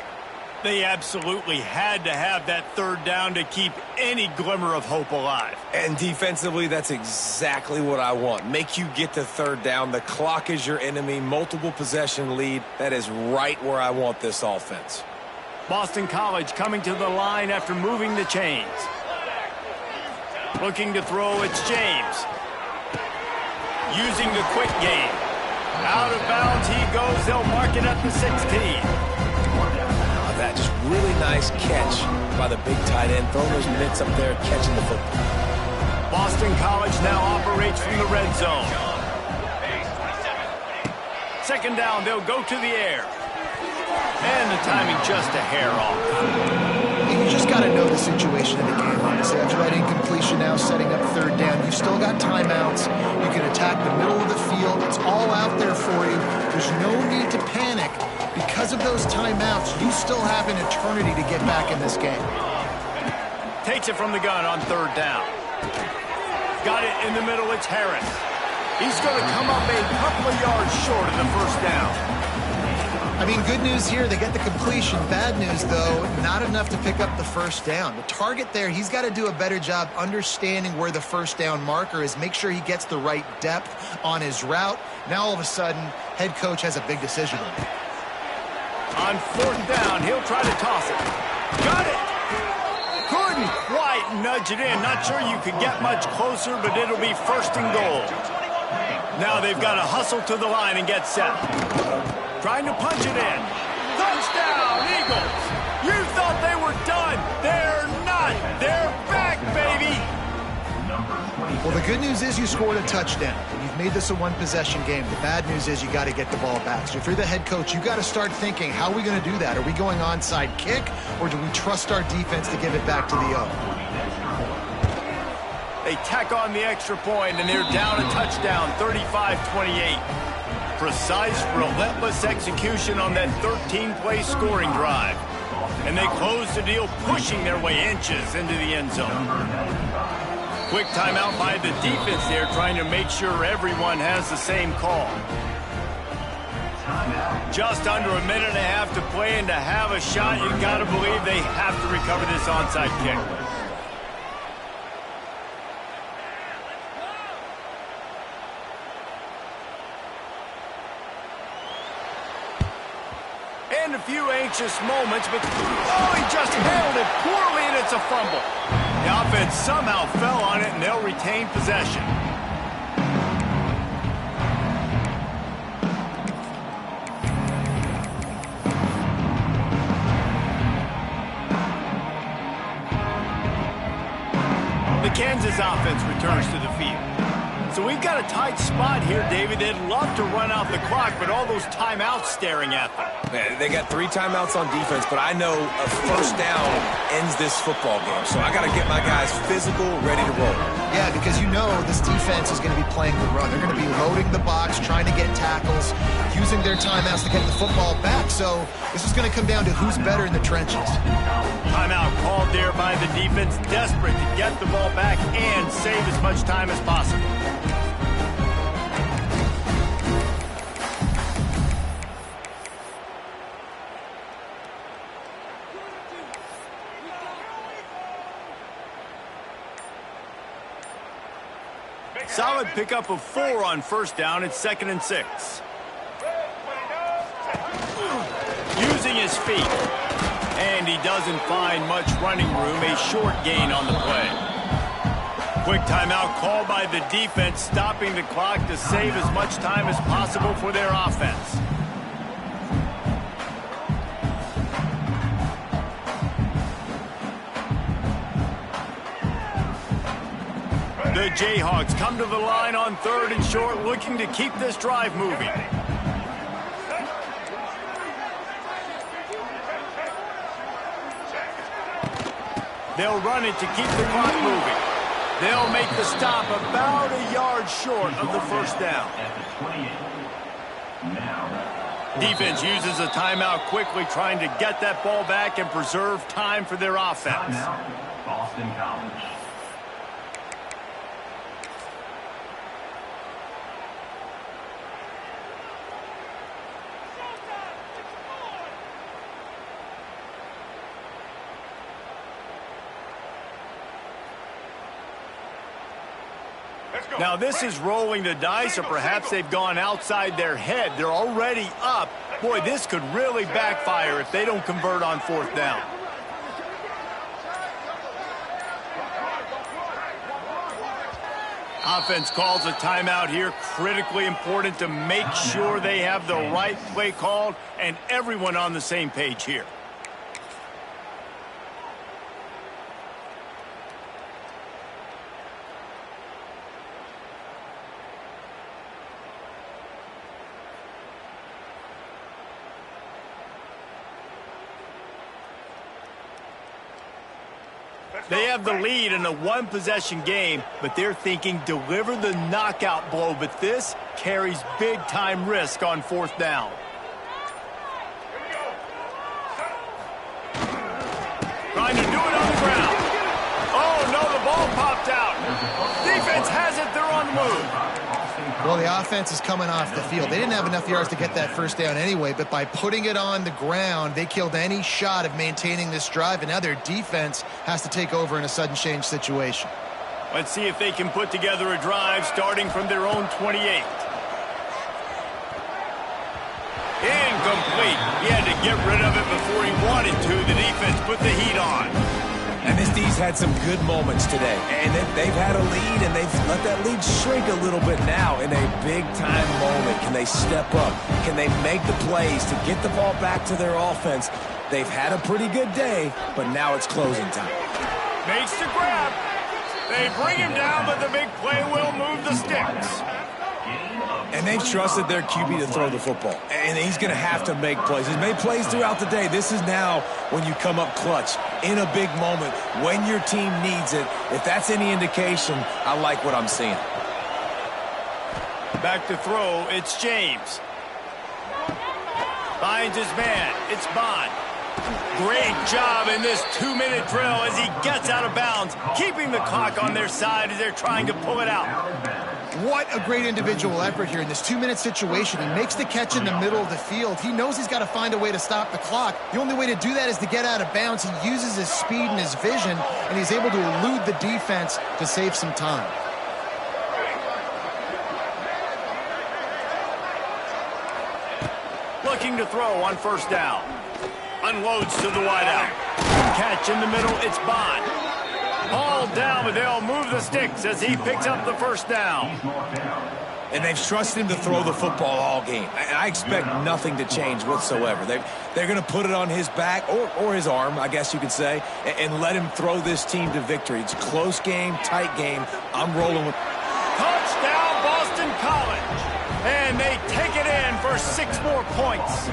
They absolutely had to have that third down to keep any glimmer of hope alive. And defensively, that's exactly what I want. Make you get to third down. The clock is your enemy. Multiple possession lead. That is right where I want this offense. Boston College coming to the line after moving the chains. Looking to throw, it's James. using the quick game. Out of bounds he goes. They'll mark it at the 16. That just really nice catch by the big tight end, throwing those mitts up there, catching the football. Boston College now operates from the red zone. Second down, they'll go to the air. And the timing just a hair off. You just got to know the situation of the game, honestly. After that incompletion now setting up third down, you've still got timeouts. You can attack the middle of the field. It's all out there for you. There's no need to panic. Because of those timeouts, you still have an eternity to get back in this game. Takes it from the gun on third down. Got it in the middle, it's Harris. He's going to come up a couple of yards short of the first down. I mean, good news here, they get the completion. Bad news, though, not enough to pick up the first down. The target there, he's got to do a better job understanding where the first down marker is, make sure he gets the right depth on his route. Now, all of a sudden, head coach has a big decision on it. On fourth down, he'll try to toss it. Got it! Couldn't quite nudge it in. Not sure you could get much closer, but it'll be first and goal. Now they've got to hustle to the line and get set. Trying to punch it in. Touchdown, Eagles! You thought they were done. They're not. They're back, baby! Well, the good news is you scored a touchdown. You've made this a one-possession game. The bad news is you got to get the ball back. So if you're the head coach, you got to start thinking, how are we going to do that? Are we going onside kick, or do we trust our defense to give it back to the O? They tack on the extra point, and they're down a touchdown, 35-28. Precise, relentless execution on that 13-play scoring drive. And they close the deal, pushing their way inches into the end zone. Quick timeout by the defense there, trying to make sure everyone has the same call. Just under a minute and a half to play, and to have a shot, you got to believe they have to recover this onside kick. And a few anxious moments, but oh, he just handled it poorly, and it's a fumble. The offense somehow fell on it, and they'll retain possession. The Kansas offense returns to the field. So we've got a tight spot here, David. They'd love to run out the clock, but all those timeouts staring at them. Man, they got 3 timeouts on defense, but I know a first down ends this football game. So I got to get my guys physical, ready to roll. Yeah, because you know this defense is going to be playing the run. They're going to be loading the box, trying to get tackles, using their timeouts to get the football back. So this is going to come down to who's better in the trenches. Timeout called there by the defense, desperate to get the ball back and save as much time as possible. Solid pickup of 4 on first down. It's 2nd and 6. Using his feet. And he doesn't find much running room. A short gain on the play. Quick timeout called by the defense, stopping the clock to save as much time as possible for their offense. The Jayhawks come to the line on 3rd and short, looking to keep this drive moving. They'll run it to keep the clock moving. They'll make the stop about a yard short of the first down. Defense uses a timeout quickly, trying to get that ball back and preserve time for their offense. Boston College. Now this is rolling the dice, or perhaps they've gone outside their head. They're already up. Boy, this could really backfire if they don't convert on 4th down. Offense calls a timeout here. Critically important to make sure they have the right play called and everyone on the same page here. They have the lead in a one-possession game, but they're thinking deliver the knockout blow, but this carries big-time risk on fourth down. Trying to do it on the ground. Oh, no, the ball popped out. Defense has it. They're on the move. Well, the offense is coming off the field. They didn't have enough yards to get that first down anyway, but by putting it on the ground, they killed any shot of maintaining this drive, and now their defense has to take over in a sudden change situation. Let's see if they can put together a drive starting from their own 28. Incomplete. He had to get rid of it before he wanted to. The defense put the heat on. And this D's had some good moments today. And they've had a lead, and they've let that lead shrink a little bit now in a big-time moment. Can they step up? Can they make the plays to get the ball back to their offense? They've had a pretty good day, but now it's closing time. Makes the grab. They bring him down, but the big play will move the sticks. And they've trusted their QB to throw the football. And he's going to have to make plays. He's made plays throughout the day. This is now when you come up clutch in a big moment when your team needs it. If that's any indication, I like what I'm seeing. Back to throw, it's James. Finds his man, it's Bond. Great job in this 2-minute drill as he gets out of bounds, keeping the clock on their side as they're trying to pull it out. What a great individual effort here in this 2-minute situation. He makes the catch in the middle of the field. He knows he's got to find a way to stop the clock. The only way to do that is to get out of bounds. He uses his speed and his vision, and he's able to elude the defense to save some time. Looking to throw on first down. Unloads to the wideout. Catch in the middle, it's Bond. Ball down, but they'll move the sticks as he picks up the first down. And they've trusted him to throw the football all game. I expect nothing to change whatsoever. They're going to put it on his back, or his arm, I guess you could say, and let him throw this team to victory. It's a close game, tight game. I'm rolling with... Touchdown, Boston College. And they take it in for 6 more points.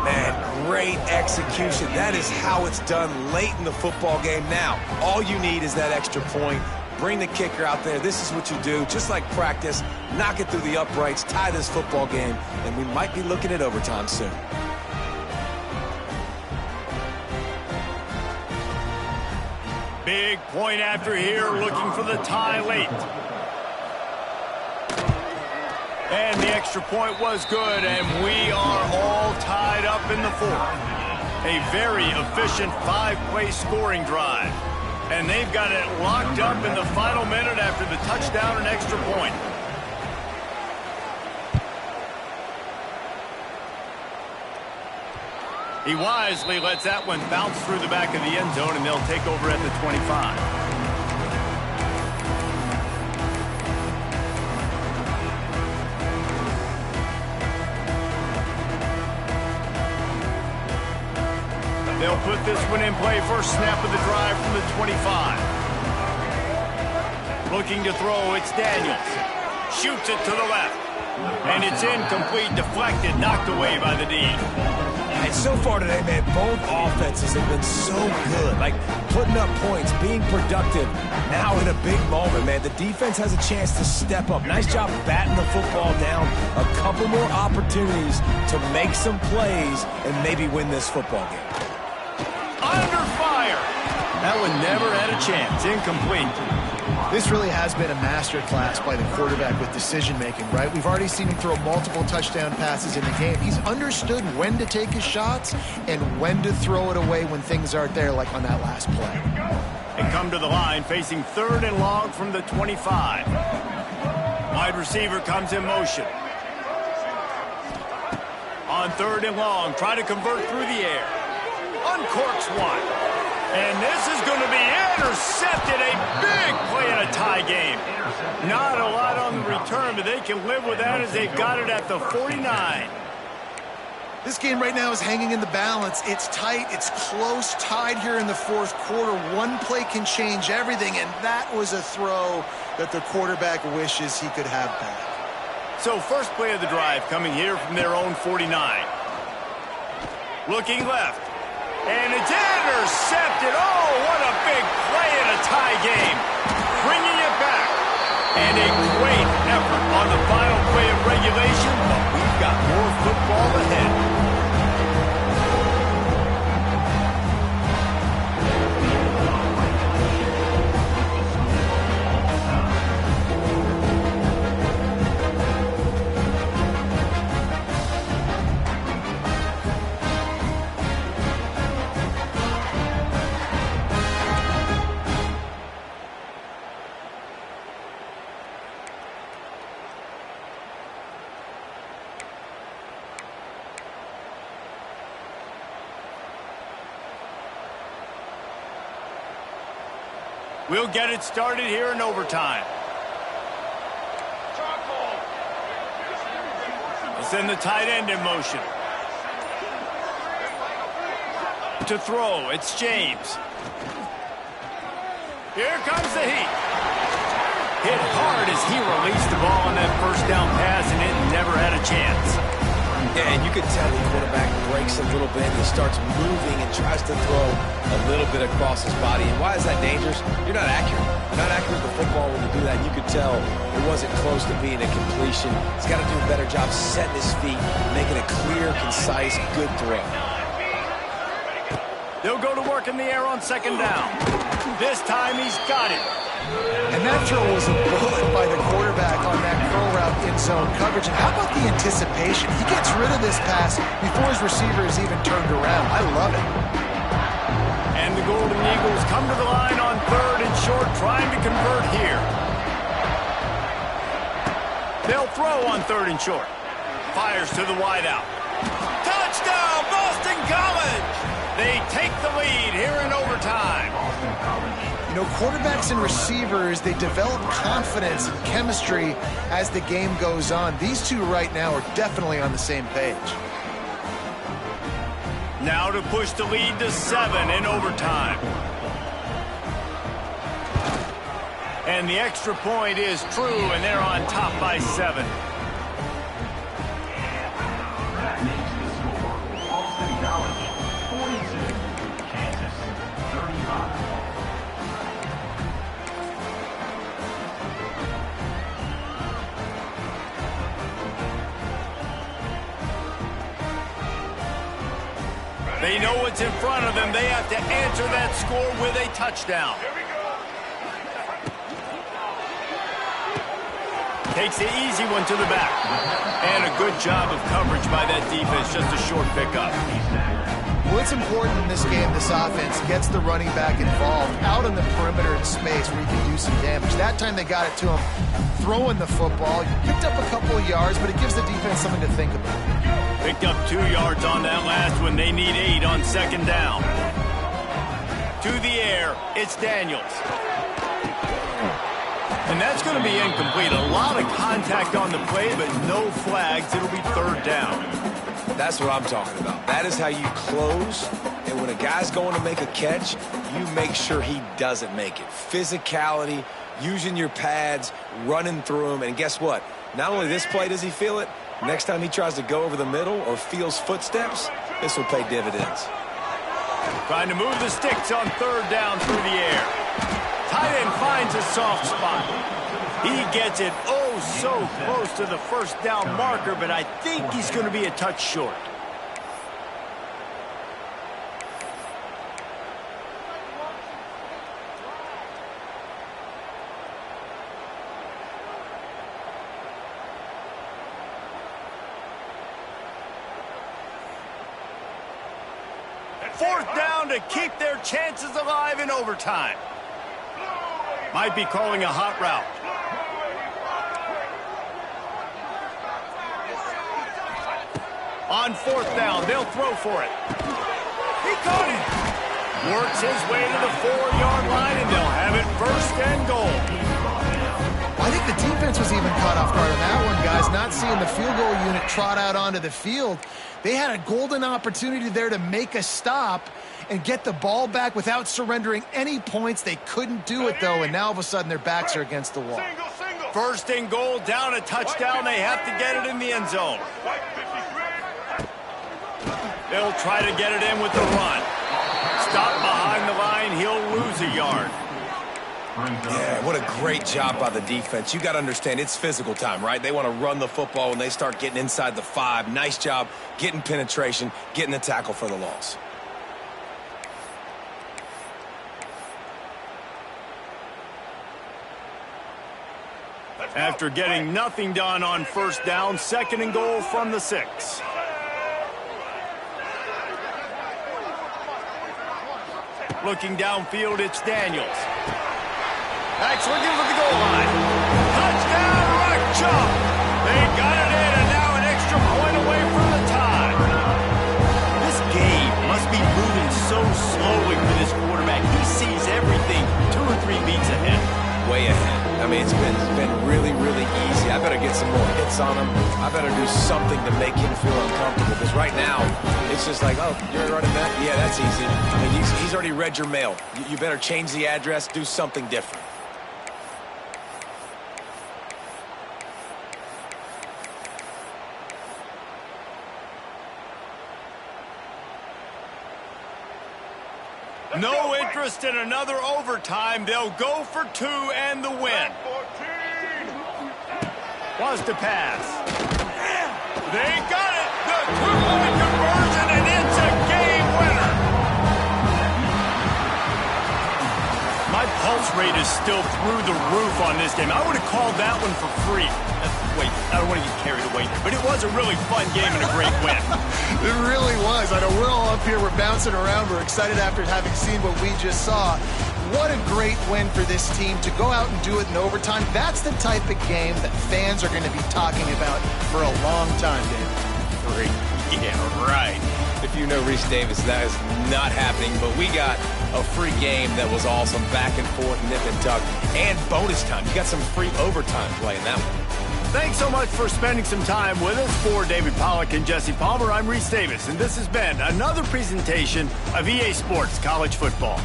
Man, great execution. That is how it's done late in the football game. Now, all you need is that extra point. Bring the kicker out there. This is what you do. Just like practice, knock it through the uprights, tie this football game, and we might be looking at overtime soon. Big point after here, looking for the tie late. And the extra point was good, and we are all tied up in the fourth. A very efficient 5-play scoring drive. And they've got it locked up in the final minute after the touchdown and extra point. He wisely lets that one bounce through the back of the end zone, and they'll take over at the 25. They'll put this one in play. First snap of the drive from the 25. Looking to throw, it's Daniels. Shoots it to the left. And it's incomplete, deflected, knocked away by the D. And so far today, man, both offenses have been so good. Like, putting up points, being productive. Now in a big moment, man, the defense has a chance to step up. Nice job batting the football down. A couple more opportunities to make some plays and maybe win this football game. Under fire. That one never had a chance. Incomplete. This really has been a masterclass by the quarterback with decision-making, right? We've already seen him throw multiple touchdown passes in the game. He's understood when to take his shots and when to throw it away when things aren't there, like on that last play. They come to the line facing 3rd and long from the 25. Wide receiver comes in motion. On 3rd and long, try to convert through the air. Uncorks one. And this is going to be intercepted. A big play in a tie game. Not a lot on the return, but they can live with that as they've got it at the 49. This game right now is hanging in the balance. It's tight. It's close, tied here in the fourth quarter. One play can change everything, and that was a throw that the quarterback wishes he could have back. So first play of the drive coming here from their own 49. Looking left. And it's intercepted. Oh, what a big play in a tie game. Bringing it back. And a great effort on the final play of regulation, but we've got more football ahead. We'll get it started here in overtime. We'll send the tight end in motion. To throw, it's James. Here comes the heat. Hit hard as he released the ball on that first down pass, and it never had a chance. Yeah, and you can tell the quarterback breaks a little bit. He starts moving and tries to throw a little bit across his body. And why is that dangerous? You're not accurate. You're not accurate with the football when you do that. You could tell it wasn't close to being a completion. He's got to do a better job setting his feet, making a clear, concise, good throw. They'll go to work in the air on second down. This time he's got it. And that throw was a bullet by the quarterback on that curl route in zone coverage. And how about the anticipation? He gets rid of this pass before his receiver is even turned around. I love it. And the Golden Eagles come to the line on third and short, trying to convert here. They'll throw on third and short. Fires to the wideout. Touchdown, Boston College! They take the lead here in overtime. You know, quarterbacks and receivers, they develop confidence and chemistry as the game goes on. These two right now are definitely on the same page. Now to push the lead to 7 in overtime. And the extra point is true, and they're on top by 7. That makes the score. Boston College 42, Kansas 35. They know what's in front of them. They have to answer that score with a touchdown. Takes the easy one to the back. And a good job of coverage by that defense. Just a short pickup. Well, it's important in this game, this offense gets the running back involved out on the perimeter in space where he can do some damage. That time they got it to him throwing the football. Picked up a couple of yards, but it gives the defense something to think about. Picked up 2 yards on that last one. They need 8 on second down. To the air, it's Daniels. And that's going to be incomplete. A lot of contact on the play, but no flags. It'll be third down. That's what I'm talking about. That is how you close. And when a guy's going to make a catch, you make sure he doesn't make it. Physicality, using your pads, running through him. And guess what? Not only this play does he feel it, next time he tries to go over the middle or feels footsteps, this will pay dividends. Trying to move the sticks on third down through the air. Tight end finds a soft spot. He gets it oh so close to the first down marker, but I think he's going to be a touch short. Fourth down to keep their chances alive in overtime. Might be calling a hot route. On fourth down, they'll throw for it. He caught it. Works his way to the 4-yard line, and they'll have it 1st and goal. I think the defense was even caught off guard on that one, guys. Not seeing the field goal unit trot out onto the field. They had a golden opportunity there to make a stop and get the ball back without surrendering any points. They couldn't do it, though, and now all of a sudden their backs are against the wall. 1st and goal, down a touchdown. They have to get it in the end zone. They'll try to get it in with the run. Stop behind the line. He'll lose a yard. Yeah, what a great job by the defense. You got to understand, it's physical time, right? They want to run the football when they start getting inside the 5. Nice job getting penetration, getting the tackle for the loss. After getting nothing done on 1st down, 2nd and goal from the 6. Looking downfield, it's Daniels. Backs looking for the goal line. Touchdown, Rock Chop. They got it in, and now an extra point away from the tie. This game must be moving so slowly for this quarterback. He sees everything 2 or 3 beats ahead. Way ahead. I mean, it's been really, really easy. I better get some more hits on him. I better do something to make him feel uncomfortable. Because right now, it's just like, oh, you're running that? Yeah, that's easy. I mean, he's already read your mail. You better change the address, do something different. No interest in another overtime. They'll go for 2 and the win. Wants to pass. They got it. The 2-point conversion, and it's a game winner. My pulse rate is still through the roof on this game. I would have called that one for free. Wait, I don't want to get carried away here, but it was a really fun game and a great win. It really was. I know we're all up here, we're bouncing around, we're excited after having seen what we just saw. What a great win for this team to go out and do it in overtime. That's the type of game that fans are going to be talking about for a long time, Dave. Yeah, right. If you know Reese Davis, that is not happening, but we got a free game that was awesome, back and forth, nip and tuck, and bonus time. You got some free overtime play in that one. Thanks so much for spending some time with us. For David Pollack and Jesse Palmer, I'm Reese Davis, and this has been another presentation of EA Sports College Football.